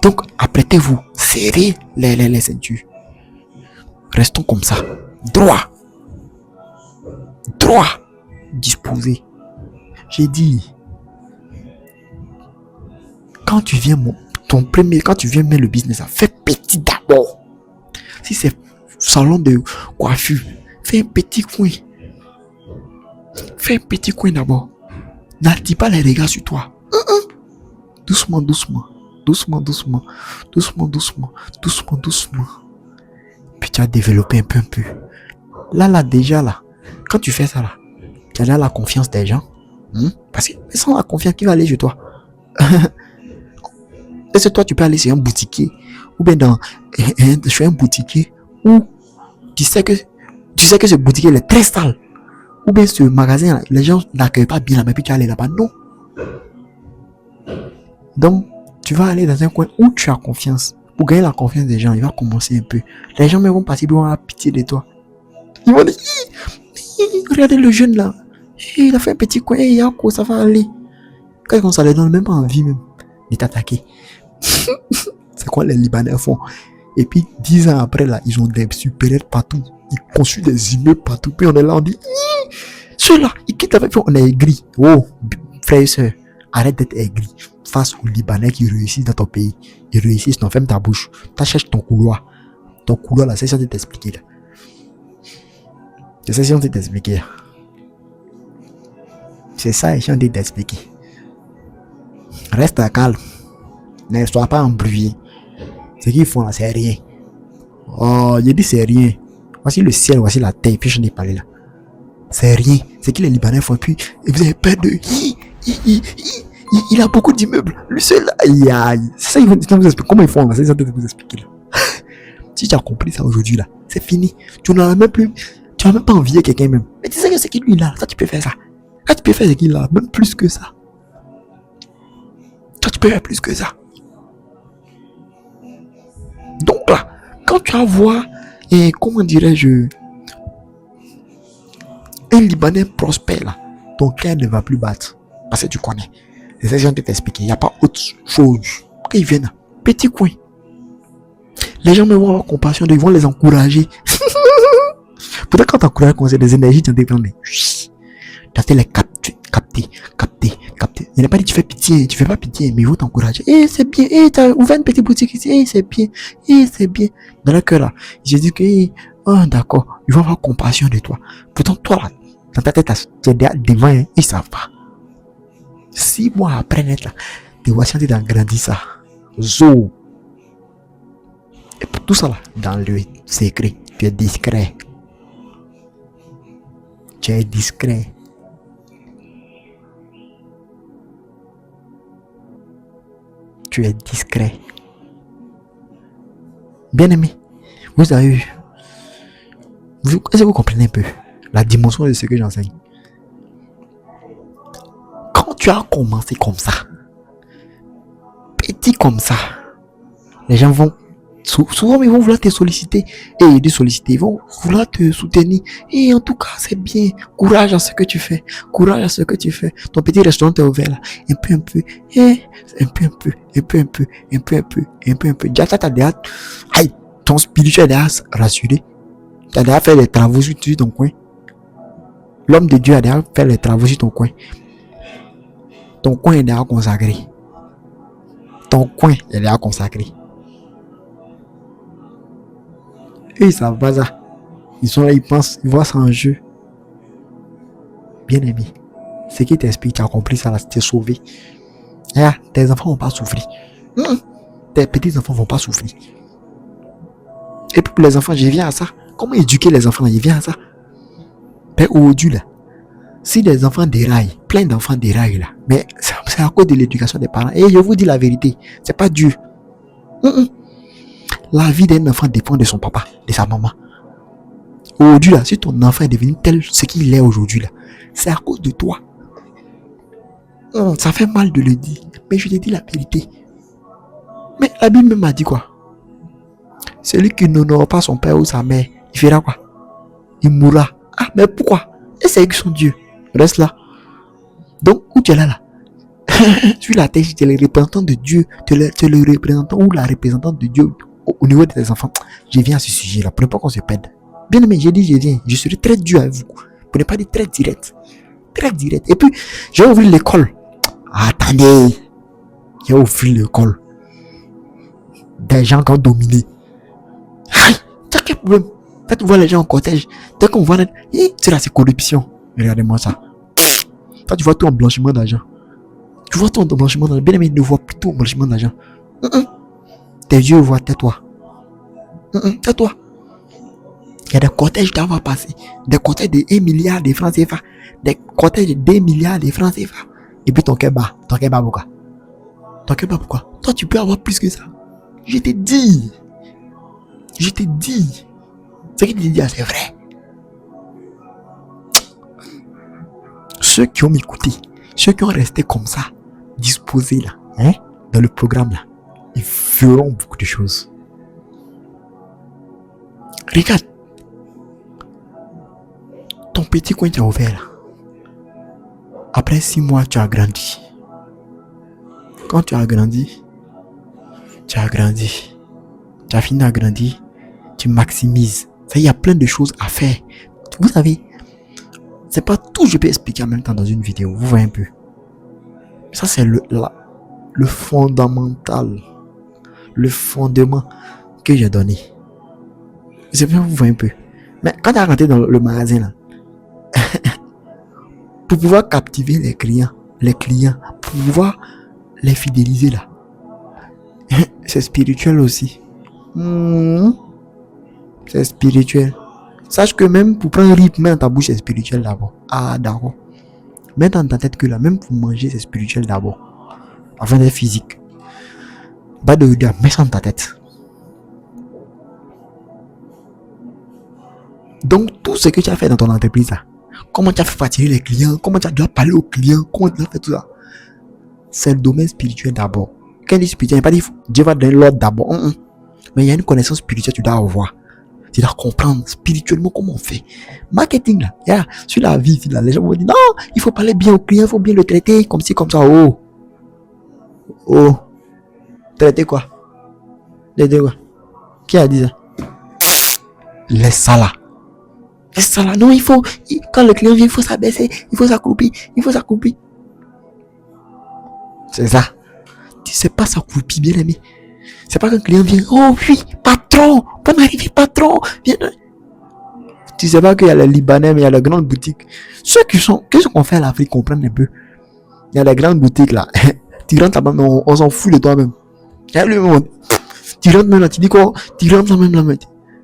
Donc apprêtez-vous. Serrez les ceintures. Restons comme ça. Droit. Disposé. J'ai dit. Quand tu viens mettre le business, fais petit d'abord. Si c'est salon de coiffure, fais un petit coin. Fais un petit coin d'abord. N'attire pas les regards sur toi. Doucement. Puis tu vas développer un peu. Là, déjà là. Quand tu fais ça là, tu as la confiance des gens. Parce que sans la confiance, qui va aller chez toi? Est-ce que toi tu peux aller chez un boutiquier ou bien chez un boutiquier où tu sais que ce boutiquier est très sale, ou bien ce magasin là, les gens n'accueillent pas bien, mais puis tu vas aller là-bas? Non. Donc tu vas aller dans un coin où tu as confiance. Pour gagner la confiance des gens, il va commencer un peu. Les gens vont passer, ils vont avoir pitié de toi. Ils vont dire, regardez le jeune là, il a fait un petit coin, il y a quoi, ça va aller. Quand ça les donne même pas envie même de t'attaquer. C'est quoi les Libanais font? Et puis 10 ans après là, ils ont des supérieurs partout, ils construisent des immeubles partout. Puis on est là, on dit ceux-là, ils quittent avec eux, on est aigri. Oh, frères et sœurs, arrête d'être aigri face aux Libanais qui réussissent dans ton pays. Ils réussissent, non, ferme ta bouche. Tu cherches ton couloir. Ton couloir là, c'est ça de t'expliquer là. C'est ça de t'expliquer là. C'est ça de t'expliquer. Reste calme. Ne sois pas embrouillé. Ce qu'ils font là, c'est rien. Oh, je dis c'est rien. Voici le ciel, voici la terre. Puis je n'ai parlé là. C'est rien. C'est que les Libanais font. Puis vous avez peur de. Il a beaucoup d'immeubles. Lui seul là. C'est ça, ils vont vous expliquer. Comment ils font là? C'est ça de vous expliquer là. Si tu as compris ça aujourd'hui là, c'est fini. Tu n'en as même plus. Tu n'as même pas envié quelqu'un même. Mais tu sais que c'est qui lui là. Ça, tu peux faire ça. Là, tu peux faire ce qu'il a. Même plus que ça. Toi, tu peux faire plus que ça. Donc là, quand tu vas voir, et comment dirais-je, un Libanais prospère là, ton cœur ne va plus battre. Parce que tu connais. C'est ça que je viens de t'expliquer. Il n'y a pas autre chose. Quand ils viennent, petit coin. Les gens me vont avoir compassion, ils vont les encourager. Peut-être quand tu encourages comme ça, des énergies, tu entends les. Tu as les capter. Il n'est pas dit tu fais pitié, tu fais pas pitié, mais ils vont t'encourager. C'est bien, tu as ouvert une petite boutique ici, c'est bien. Dans le cœur là, j'ai dit que, d'accord, ils vont avoir compassion de toi. Pourtant, toi là, dans ta tête, tu es devant, ils savent pas. 6 mois après net là, tu vois si tu as grandi ça. Zo. Et pour tout ça là, dans le secret, tu es discret. Tu es discret. Bien aimé, vous avez eu. Est-ce que vous comprenez un peu la dimension de ce que j'enseigne? Quand tu as commencé comme ça, petit comme ça, les gens vont souvent ils vont vouloir te solliciter et de solliciter, ils vont vouloir te soutenir. Et en tout cas, c'est bien. Courage à ce que tu fais. Ton petit restaurant est ouvert là. Un peu. Déjà, t'as déjà, ton spirituel est déjà rassuré. Tu as déjà fait les travaux sur ton coin. L'homme de Dieu a déjà fait les travaux sur ton coin. Ton coin est déjà consacré. Et ils savent pas ça. Ils sont là, ils pensent, ils voient ça en jeu. Bien aimé. Ce qui t'explique, tu as compris ça là, t'es sauvé. Tes enfants vont pas souffrir. Tes petits enfants vont pas souffrir. Et puis pour les enfants, je viens à ça. Comment éduquer les enfants? Je viens à ça. Mais aujourd'hui là, si les enfants déraillent, plein d'enfants déraillent là, mais c'est à cause de l'éducation des parents. Et je vous dis la vérité, c'est pas dur. La vie d'un enfant dépend de son papa, de sa maman. Aujourd'hui là, si ton enfant est devenu tel ce qu'il est aujourd'hui là, c'est à cause de toi. Ça fait mal de le dire, Mais je te dis la vérité. Mais la Bible m'a dit quoi? Celui qui n'honore pas son père ou sa mère, il fera quoi? Il mourra. Ah, mais pourquoi? Et c'est eux qui sont Dieu. Reste là. Donc, où tu es là? Sur la terre, tu es le représentant de Dieu. Tu es le représentant ou la représentante de Dieu au niveau de tes enfants. Je viens à ce sujet-là. Pour ne pas qu'on se perde. Bien aimé, j'ai dit, je viens. Je serai très dur avec vous. Pour ne pas dire très direct. Très direct. Et puis, j'ai ouvert l'école. Attendez. J'ai ouvert l'école. Des gens qui ont dominé. Aïe, t'as quel problème? Quand tu vois les gens en cortège, dès qu'on voit, c'est là, c'est corruption. Regardez-moi ça. Toi, tu vois tout en blanchiment d'argent. Tu vois tout en blanchiment d'argent. Bien aimé, ne vois plus tout en blanchiment d'argent. Tes yeux voient, tais-toi. Tais-toi. Il y a des cortèges qui vont passer. Des cortèges de 1 milliard de francs CFA. Des cortèges de 2 milliards de francs CFA. Et puis ton cœur bat. Ton cœur bat pourquoi? Ton cœur bat pourquoi? Toi, tu peux avoir plus que ça. Je t'ai dit. Je t'ai dit. Ce qu'il te dit, c'est vrai. Ceux qui ont m'écouté, ceux qui ont resté comme ça, disposés là, dans le programme là, ils feront beaucoup de choses. Regarde. Ton petit coin tu as ouvert là. Après 6 mois, tu as grandi. Quand tu as grandi, tu as grandi. Tu as fini à grandir, tu maximises. Ça, il y a plein de choses à faire. Vous savez, c'est pas tout je peux expliquer en même temps dans une vidéo. Vous voyez un peu. Ça, c'est le fondamental. Le fondement que j'ai donné. C'est bien, vous voyez un peu. Mais quand tu as rentré dans le magasin là, pour pouvoir captiver les clients, pour pouvoir les fidéliser là, c'est spirituel aussi. C'est spirituel. Sache que même pour prendre un rythme dans ta bouche, c'est spirituel d'abord. Ah, d'accord. Mets dans ta tête que là, même pour manger, c'est spirituel d'abord. Avant d'être physique. Pas de regard, mets ça dans ta tête. Donc, tout ce que tu as fait dans ton entreprise là, comment tu as fait attirer les clients, comment tu as dû parler aux clients, comment tu as fait tout ça, c'est le domaine spirituel d'abord. Quand il dit spirituel, il n'y a pas dit Dieu va donner l'ordre d'abord. Mais il y a une connaissance spirituelle, tu dois avoir. Tu dois comprendre spirituellement comment on fait. Marketing là, sur la vie, là, les gens vont dire non, il faut parler bien au client, il faut bien le traiter, comme ci, comme ça. Oh, traiter quoi? Traiter quoi? Qui a dit ça? Laisse ça là. Laisse ça là. Non, quand le client vient, il faut s'abaisser, il faut s'accroupir. C'est ça. Tu sais pas s'accroupir, bien aimé. C'est pas qu'un client vient, oh oui, patron, bonne arrivée, patron, viens. Tu sais pas qu'il y a les Libanais, mais il y a les grandes boutiques. Qu'est-ce qu'on fait à l'Afrique, comprendre un peu. Il y a les grandes boutiques là. Tu rentres là-bas, mais on s'en fout de toi-même. Tu rentres même là, tu dis quoi? Tu rentres là même là,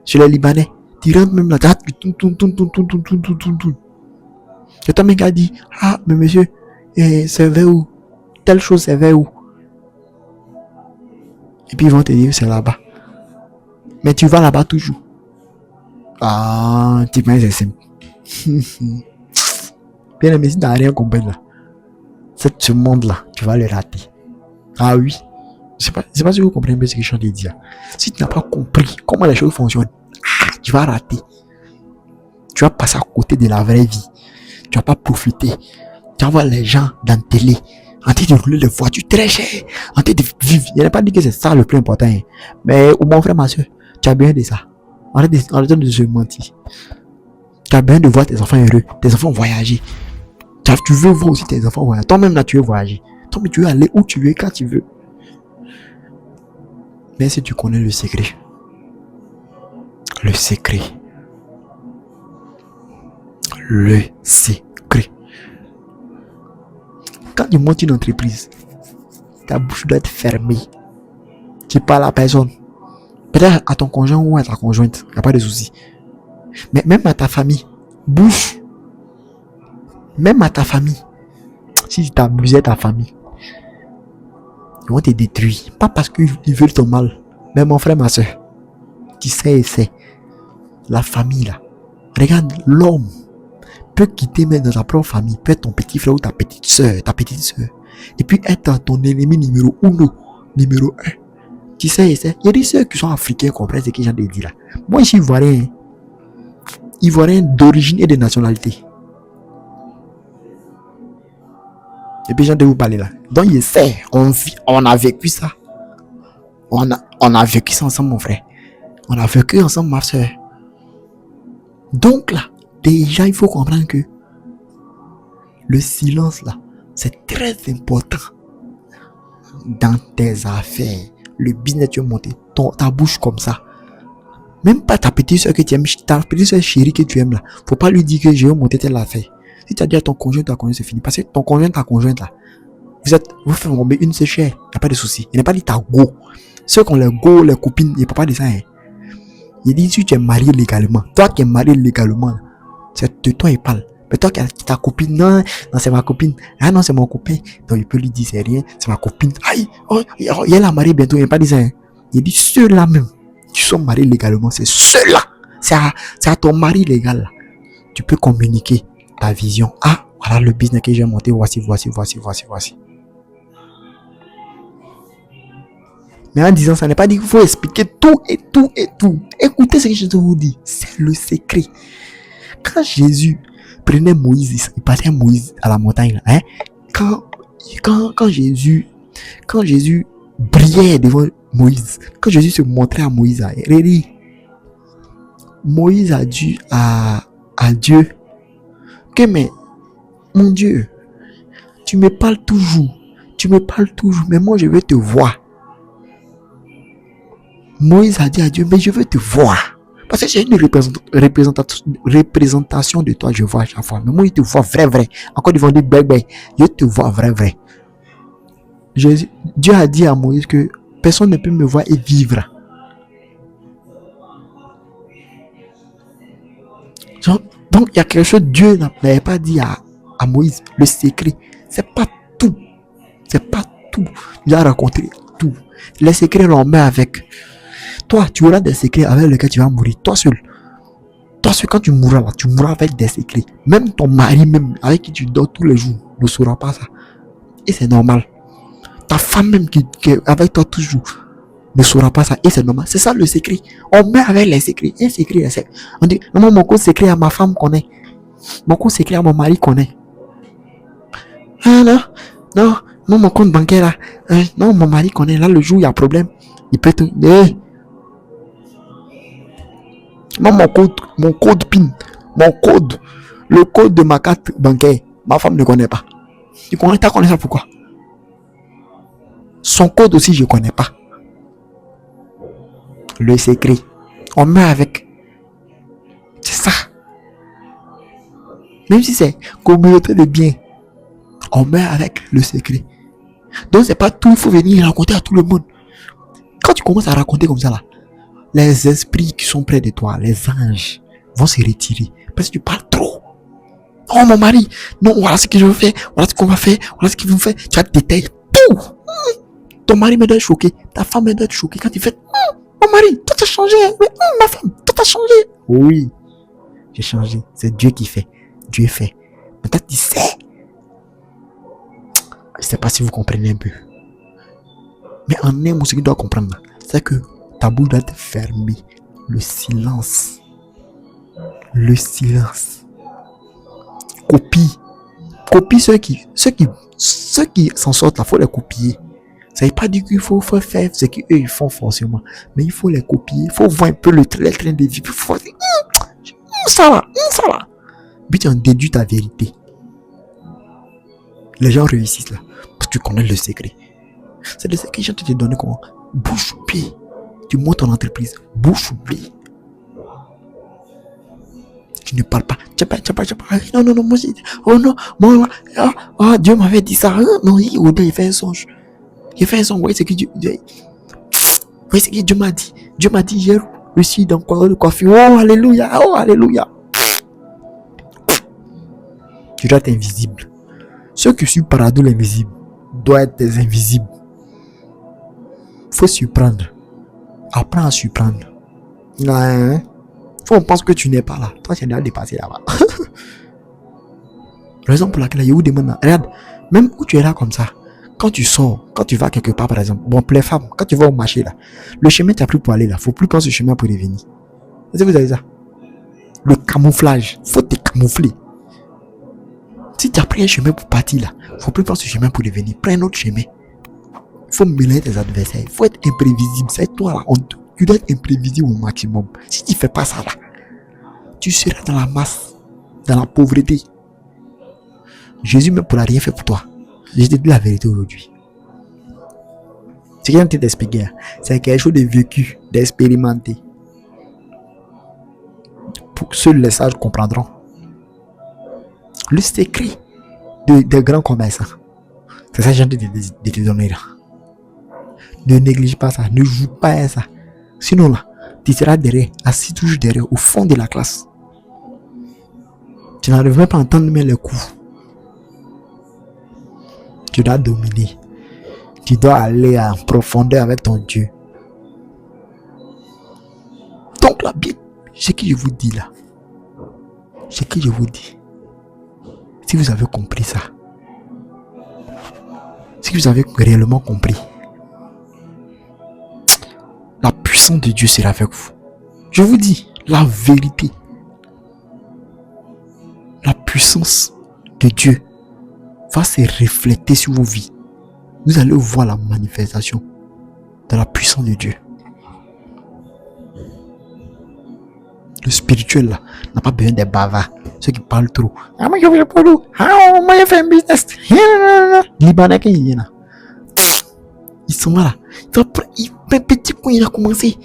chez les Libanais. Tu rentres même là, tu tournes. Et toi, mec a dit, ah, mais monsieur, c'est vers où? Telle chose, c'est vers où? Et puis ils vont te dire c'est là-bas. Mais tu vas là-bas toujours. Ah, tu penses c'est simple. Bien aimé, si tu n'as rien compris là, ce monde-là, tu vas le rater. Ah oui. Je sais pas si vous comprenez bien ce que je suis en train de dire. Si tu n'as pas compris comment les choses fonctionnent, tu vas rater. Tu vas passer à côté de la vraie vie. Tu vas pas profiter. Tu vas voir les gens dans la télé en train de rouler des voitures très chères, en train de vivre. Il n'y a pas dit que c'est ça le plus important. Mais au mon frère, ma soeur, tu as besoin de ça. Arrête de se mentir. Tu as besoin de voir tes enfants heureux, tes enfants voyager. Tu veux voir aussi tes enfants voyager. Toi-même là, tu veux voyager. Toi-même, tu veux aller où tu veux, quand tu veux. Mais si tu connais le secret. Le secret. Quand tu montes une entreprise, ta bouche doit être fermée. Tu parles à personne. Peut-être à ton conjoint ou à ta conjointe, il n'y a pas de souci. Mais même à ta famille, bouche. Même à ta famille. Si tu t'abusais ta famille, ils vont te détruire. Pas parce qu'ils veulent ton mal. Mais mon frère, ma soeur, tu sais, la famille là. Regarde, l'homme peut quitter même dans sa propre famille, peut être ton petit frère ou ta petite soeur. et puis être ton ennemi numéro 1, numéro 1. Tu sais, il y a des ceux qui sont africains comprennent ce que j'ai dit là. Moi, je suis ivoirien. Ivoirien d'origine et de nationalité. Et puis, j'ai de vous parler là. Donc, il sait, on a vécu ça. On a vécu ça ensemble, mon frère. On a vécu ensemble, ma soeur. Donc là, déjà, il faut comprendre que le silence là, c'est très important dans tes affaires. Le business, tu veux monter ta bouche comme ça. Même pas ta petite soeur que tu aimes, ta petite soeur chérie que tu aimes là. Faut pas lui dire que je vais monter telle affaire. Si tu as dit à ton conjoint, c'est fini. Parce que ton conjoint, ta conjointe là, vous faites tomber une seule chair, il n'y a pas de souci. Il n'a pas dit ta go. Ceux qui ont les go, les copines, il ne peut pas dire ça. Hein. Il dit si tu es marié légalement, toi qui es marié légalement, c'est de toi il parle. Mais toi qui as ta copine, non, c'est ma copine. Ah non, c'est mon copain. Donc il peut lui dire c'est rien, c'est ma copine. Aïe, il a la mariée bientôt, il n'a pas dit ça. Hein. Il dit ceux-là même, qui sont mariés légalement, c'est ceux-là. C'est à ton mari légal là. Tu peux communiquer ta vision. Ah, voilà le business que j'ai monté, voici. Mais en disant ça, n'est pas dit qu'il faut expliquer tout. Écoutez ce que je vous dis. C'est le secret. Quand Jésus prenait Moïse, il parlait à Moïse à la montagne. Hein? Quand Jésus brillait devant Moïse, quand Jésus se montrait à Moïse, Moïse a dit à Dieu que mais mon Dieu, tu me parles toujours, mais moi je veux te voir. Moïse a dit à Dieu, mais je veux te voir. Parce que j'ai une représentation de toi, je vois à chaque fois. Mais moi, je te vois vrai. Encore ils vont dire, je te vois vrai. Dieu a dit à Moïse que personne ne peut me voir et vivre. Donc, il y a quelque chose que Dieu n'avait pas dit à Moïse. Le secret, c'est pas tout. Il a raconté tout. Les secrets, on met avec. Toi, tu auras des secrets avec lesquels tu vas mourir. Toi seul, quand tu mourras là, tu mourras avec des secrets. Même ton mari, même avec qui tu dors tous les jours, ne saura pas ça. Et c'est normal. Ta femme même qui est avec toi toujours ne saura pas ça. Et c'est normal. C'est ça le secret. On met avec les secrets. Un secret, on dit, non, mon code secret à ma femme connaît. Mon code secret à mon mari connaît. Ah non, mon compte bancaire là. Non, mon mari connaît. Là, le jour où il y a problème, il peut te... Moi, mon code PIN, le code de ma carte bancaire, ma femme ne connaît pas. Tu connais ça pourquoi? Son code aussi, je ne connais pas. Le secret, on met avec. C'est ça. Même si c'est communauté de biens, on met avec le secret. Donc, c'est pas tout, il faut venir raconter à tout le monde. Quand tu commences à raconter comme ça là, les esprits qui sont près de toi, les anges, vont se retirer. Parce que tu parles trop. Oh mon mari, non, voilà ce que je veux faire, voilà ce qu'on va faire, voilà ce qu'ils vont faire. Tu as détaillé tout. Ton mari me doit être choqué, ta femme me doit être choquée quand tu fais mon mari, tout a changé. Mais, ma femme, tout a changé. Oui, j'ai changé. C'est Dieu qui fait. Dieu fait. Maintenant tu sais. Je ne sais pas si vous comprenez un peu. Mais en un, ce qu'il doit comprendre, c'est que ta bouche doit être fermée. Le silence. Copie ceux qui s'en sortent là, faut les copier. Ça veut pas dire qu'il faut faire ce qu'eux ils font forcément, mais il faut les copier. Il faut voir un peu le train de vie. Il faut dire, ça va. Puis tu en déduis ta vérité. Les gens réussissent là parce que tu connais le secret. C'est le secret que je te donne comment? Bouche pied. Tu montes ton entreprise, bouche pied. Tu ne parles pas. Non, moi aussi. Oh non, moi, Dieu m'avait dit ça. Non, il fait un songe. Oui, c'est que Dieu m'a dit. Dieu m'a dit, j'ai reçu dans le coiffure. Oh, alléluia. Tu dois être invisible. Ceux qui suivent Parado l'invisible doivent être des invisibles. Faut surprendre. Apprends à surprendre. On pense que tu n'es pas là. Toi, tu es déjà dépassé là-bas. Raison pour laquelle il y a où des moments. Regarde, même où tu es là comme ça, quand tu sors, quand tu vas quelque part, par exemple, bon, pour les femmes, quand tu vas au marché, là, le chemin, tu n'as plus pour aller là. Faut plus prendre ce chemin pour revenir. Est-ce que vous avez ça? Le camouflage. Faut te camoufler. Si tu as pris un chemin pour partir là, faut plus prendre ce chemin pour revenir. Prends un autre chemin. Faut mêler tes adversaires. Il faut être imprévisible. C'est toi la honte. Tu dois être imprévisible au maximum. Si tu ne fais pas ça là, tu seras dans la masse, dans la pauvreté. Jésus ne pourra rien faire pour toi. Je te dis la vérité aujourd'hui. C'est rien de t'expliquer. C'est quelque chose de vécu, d'expérimenté. Seuls les sages comprendront. Le secret des grands commerçants. C'est ça que j'ai envie de te donner là. Ne néglige pas ça. Ne joue pas à ça. Sinon là, tu seras derrière, assis toujours derrière, au fond de la classe. Tu n'arrives même pas à entendre même les coups. Tu dois dominer. Tu dois aller en profondeur avec ton Dieu. Donc la Bible, ce que je vous dis là, ce que je vous dis, si vous avez compris ça, si vous avez réellement compris, la puissance de Dieu sera avec vous. Je vous dis la vérité. La puissance de Dieu va se refléter sur vos vies. Vous allez voir la manifestation de la puissance de Dieu. Le spirituel là n'a pas besoin des bavards, ceux qui parlent trop. Ah, moi je veux pas d'eau. Ah, moi je fais un business. Libanais qui est là. Ils sont là. Il fait petit quand il a commencé.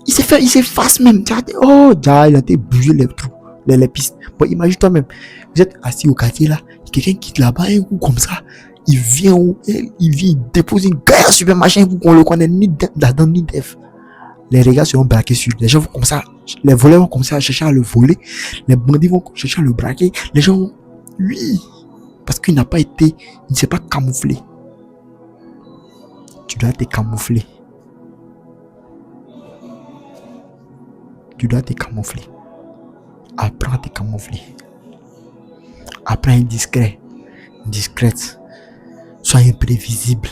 Il s'efface même. Oh, il a été bougé les pistes. Bon, imagine toi-même. Vous êtes assis au quartier là. Quelqu'un quitte là-bas un coup comme ça. Il vient déposer une guerre sur le machin qu'on le connaît ni d'Adam ni d'Ève. Les regards seront braqués sur lui. Les gens vont comme ça. Les voleurs vont commencer à chercher à le voler. Les bandits vont chercher à le braquer. Les gens vont... Oui. Parce qu'il n'a pas été... Il ne s'est pas camouflé. Tu dois te camoufler. Tu dois te camoufler. Apprends à te camoufler. Apprends à être discret. Discrète. Sois imprévisible.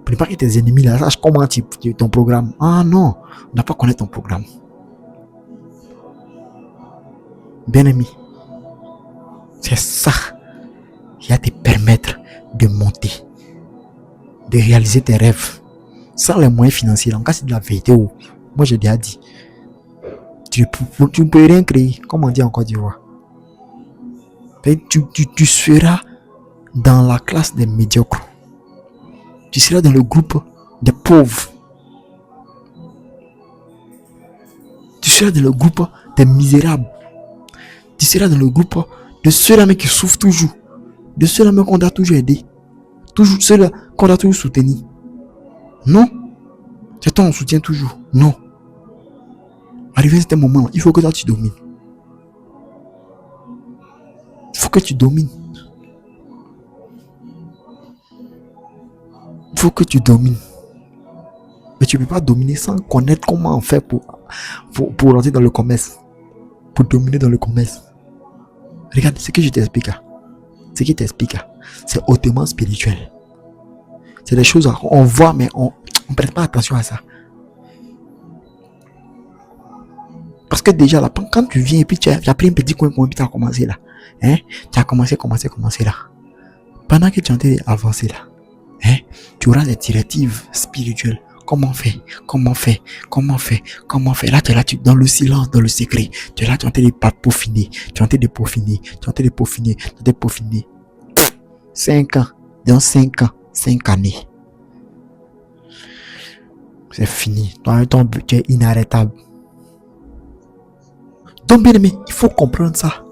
Pour ne pas que tes ennemis là sachent comment ton programme. Ah non, on n'a pas connaître ton programme. Bien-aimé, c'est ça qui va te permettre de monter, de réaliser tes rêves sans les moyens financiers. En cas, c'est de la vérité. Moi, j'ai déjà dit. Tu ne peux rien créer, comme on dit en Côte d'Ivoire. Tu seras dans la classe des médiocres. Tu seras dans le groupe des pauvres. Tu seras dans le groupe des misérables. Tu seras dans le groupe de ceux-là qui souffrent toujours. De ceux-là qu'on doit toujours aider. Toujours ceux-là qu'on doit toujours soutenir. Non. C'est toi on soutient toujours. Non. Arrivé à ce moment, il faut que toi tu domines. Il faut que tu domines. Il faut que tu domines. Mais tu ne peux pas dominer sans connaître comment on fait pour rentrer dans le commerce. Pour dominer dans le commerce. Regarde ce que je t'explique. Ce qui t'explique, c'est hautement spirituel. C'est des choses qu'on voit, mais on ne prête pas attention à ça. Parce que déjà, là, quand tu viens et puis tu as pris un petit coin, puis tu as commencé là. Hein? Tu as commencé là. Pendant que tu es en train d'avancer là, hein? Tu auras des directives spirituelles. Comment faire? Là, tu es là, dans le silence, dans le secret. Tu es là, tu es en train de peaufiner. 5 ans. Dans 5 ans. 5 années. C'est fini. Ton but, tu es inarrêtable. Donc, bien aimé, il faut comprendre ça.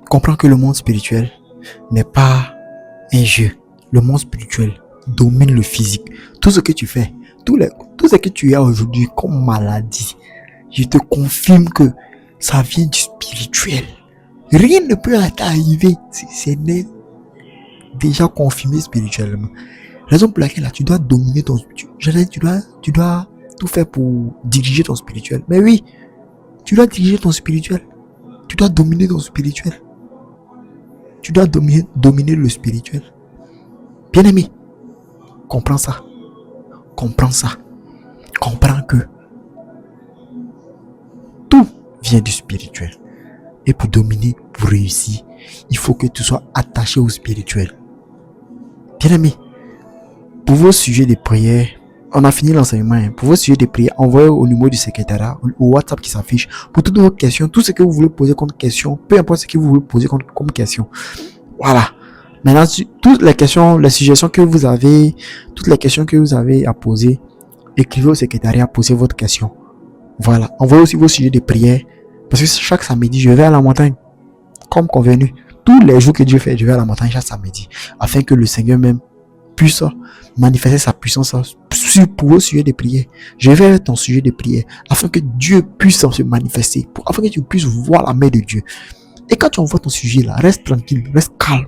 Comprendre que le monde spirituel n'est pas un jeu. Le monde spirituel domine le physique. Tout ce que tu fais, tout ce que tu as aujourd'hui comme maladie, je te confirme que ça vient du spirituel. Rien ne peut t'arriver si ce n'est déjà confirmé spirituellement. Raison pour laquelle là, tu dois dominer ton spirituel. Tu dois tout faire pour diriger ton spirituel. Mais oui, tu dois diriger ton spirituel. Tu dois dominer ton spirituel. Tu dois dominer le spirituel. Bien-aimé, comprends ça. Comprends ça. Comprends que tout vient du spirituel. Et pour dominer, pour réussir, il faut que tu sois attaché au spirituel. Bien-aimé, pour vos sujets de prière, on a fini l'enseignement. Pour vos sujets de prière, envoyez au numéro du secrétariat, au WhatsApp qui s'affiche. Pour toutes vos questions, tout ce que vous voulez poser comme question, peu importe ce que vous voulez poser comme question. Voilà. Maintenant, toutes les questions, les suggestions que vous avez, toutes les questions que vous avez à poser, écrivez au secrétariat, posez votre question. Voilà. Envoyez aussi vos sujets de prière. Parce que chaque samedi, je vais à la montagne. Comme convenu. Tous les jours que Dieu fait, je vais à la montagne chaque samedi. Afin que le Seigneur même puisse manifester sa puissance pour vos sujets de prière. Je vais avec ton sujet de prière. Afin que Dieu puisse se manifester. Afin que tu puisses voir la main de Dieu. Et quand tu envoies ton sujet là, reste tranquille, reste calme.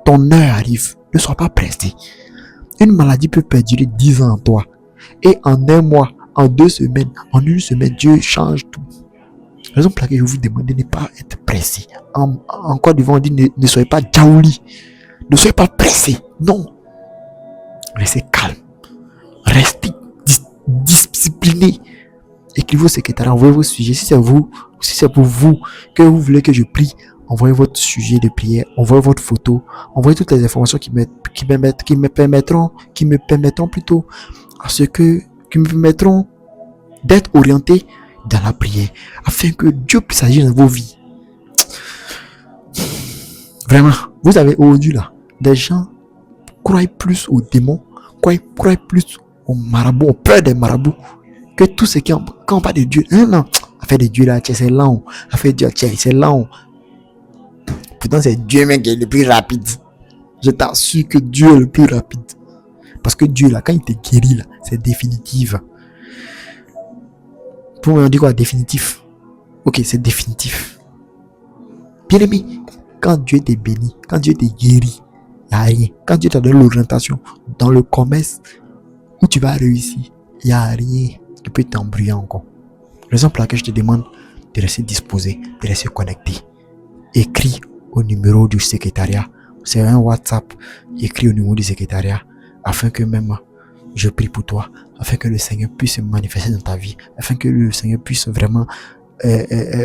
Ton heure arrive. Ne sois pas pressé. Une maladie peut perdurer 10 ans en toi. Et en un mois, en 2 semaines, en une semaine, Dieu change tout. Raison pour laquelle je vous demande de ne pas être pressé. En Côte d'Ivoire, on dit ne soyez pas jaouli. Ne soyez pas pressé. Non. Restez calme. Restez discipliné. Écrivez au secrétaire, envoyez vos sujets. Si c'est pour vous que vous voulez que je prie, envoyez votre sujet de prière, envoyez votre photo, envoyez toutes les informations qui me permettront plutôt qui me permettront d'être orienté dans la prière, afin que Dieu puisse agir dans vos vies. Vraiment, vous avez aujourd'hui là, des gens croient plus aux démons, croient plus aux marabouts, aux peurs des marabouts, que tout ce qui est quand on parle de Dieu. Non, affaire de Dieu là, c'est là, affaire de Dieu, c'est là. Pourtant, c'est Dieu même qui est le plus rapide. Je t'assure que Dieu est le plus rapide. Parce que Dieu là, quand il te guérit là, c'est définitif. Pour moi, on dit quoi, définitif? Ok, c'est définitif. Bien aimé, quand Dieu te bénit, quand Dieu te guérit, il n'y a rien. Quand Dieu te donne l'orientation dans le commerce où tu vas réussir, il n'y a rien qui peut t'embrouiller encore. Raison pour laquelle je te demande de rester disposé, de rester connecté. Écris au numéro du secrétariat. C'est un WhatsApp. Écris au numéro du secrétariat afin que même je prie pour toi, afin que le Seigneur puisse se manifester dans ta vie, afin que le Seigneur puisse vraiment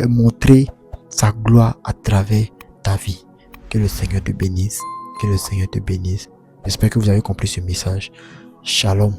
montrer sa gloire à travers ta vie. Que le Seigneur te bénisse. Que le Seigneur te bénisse. J'espère que vous avez compris ce message. Shalom.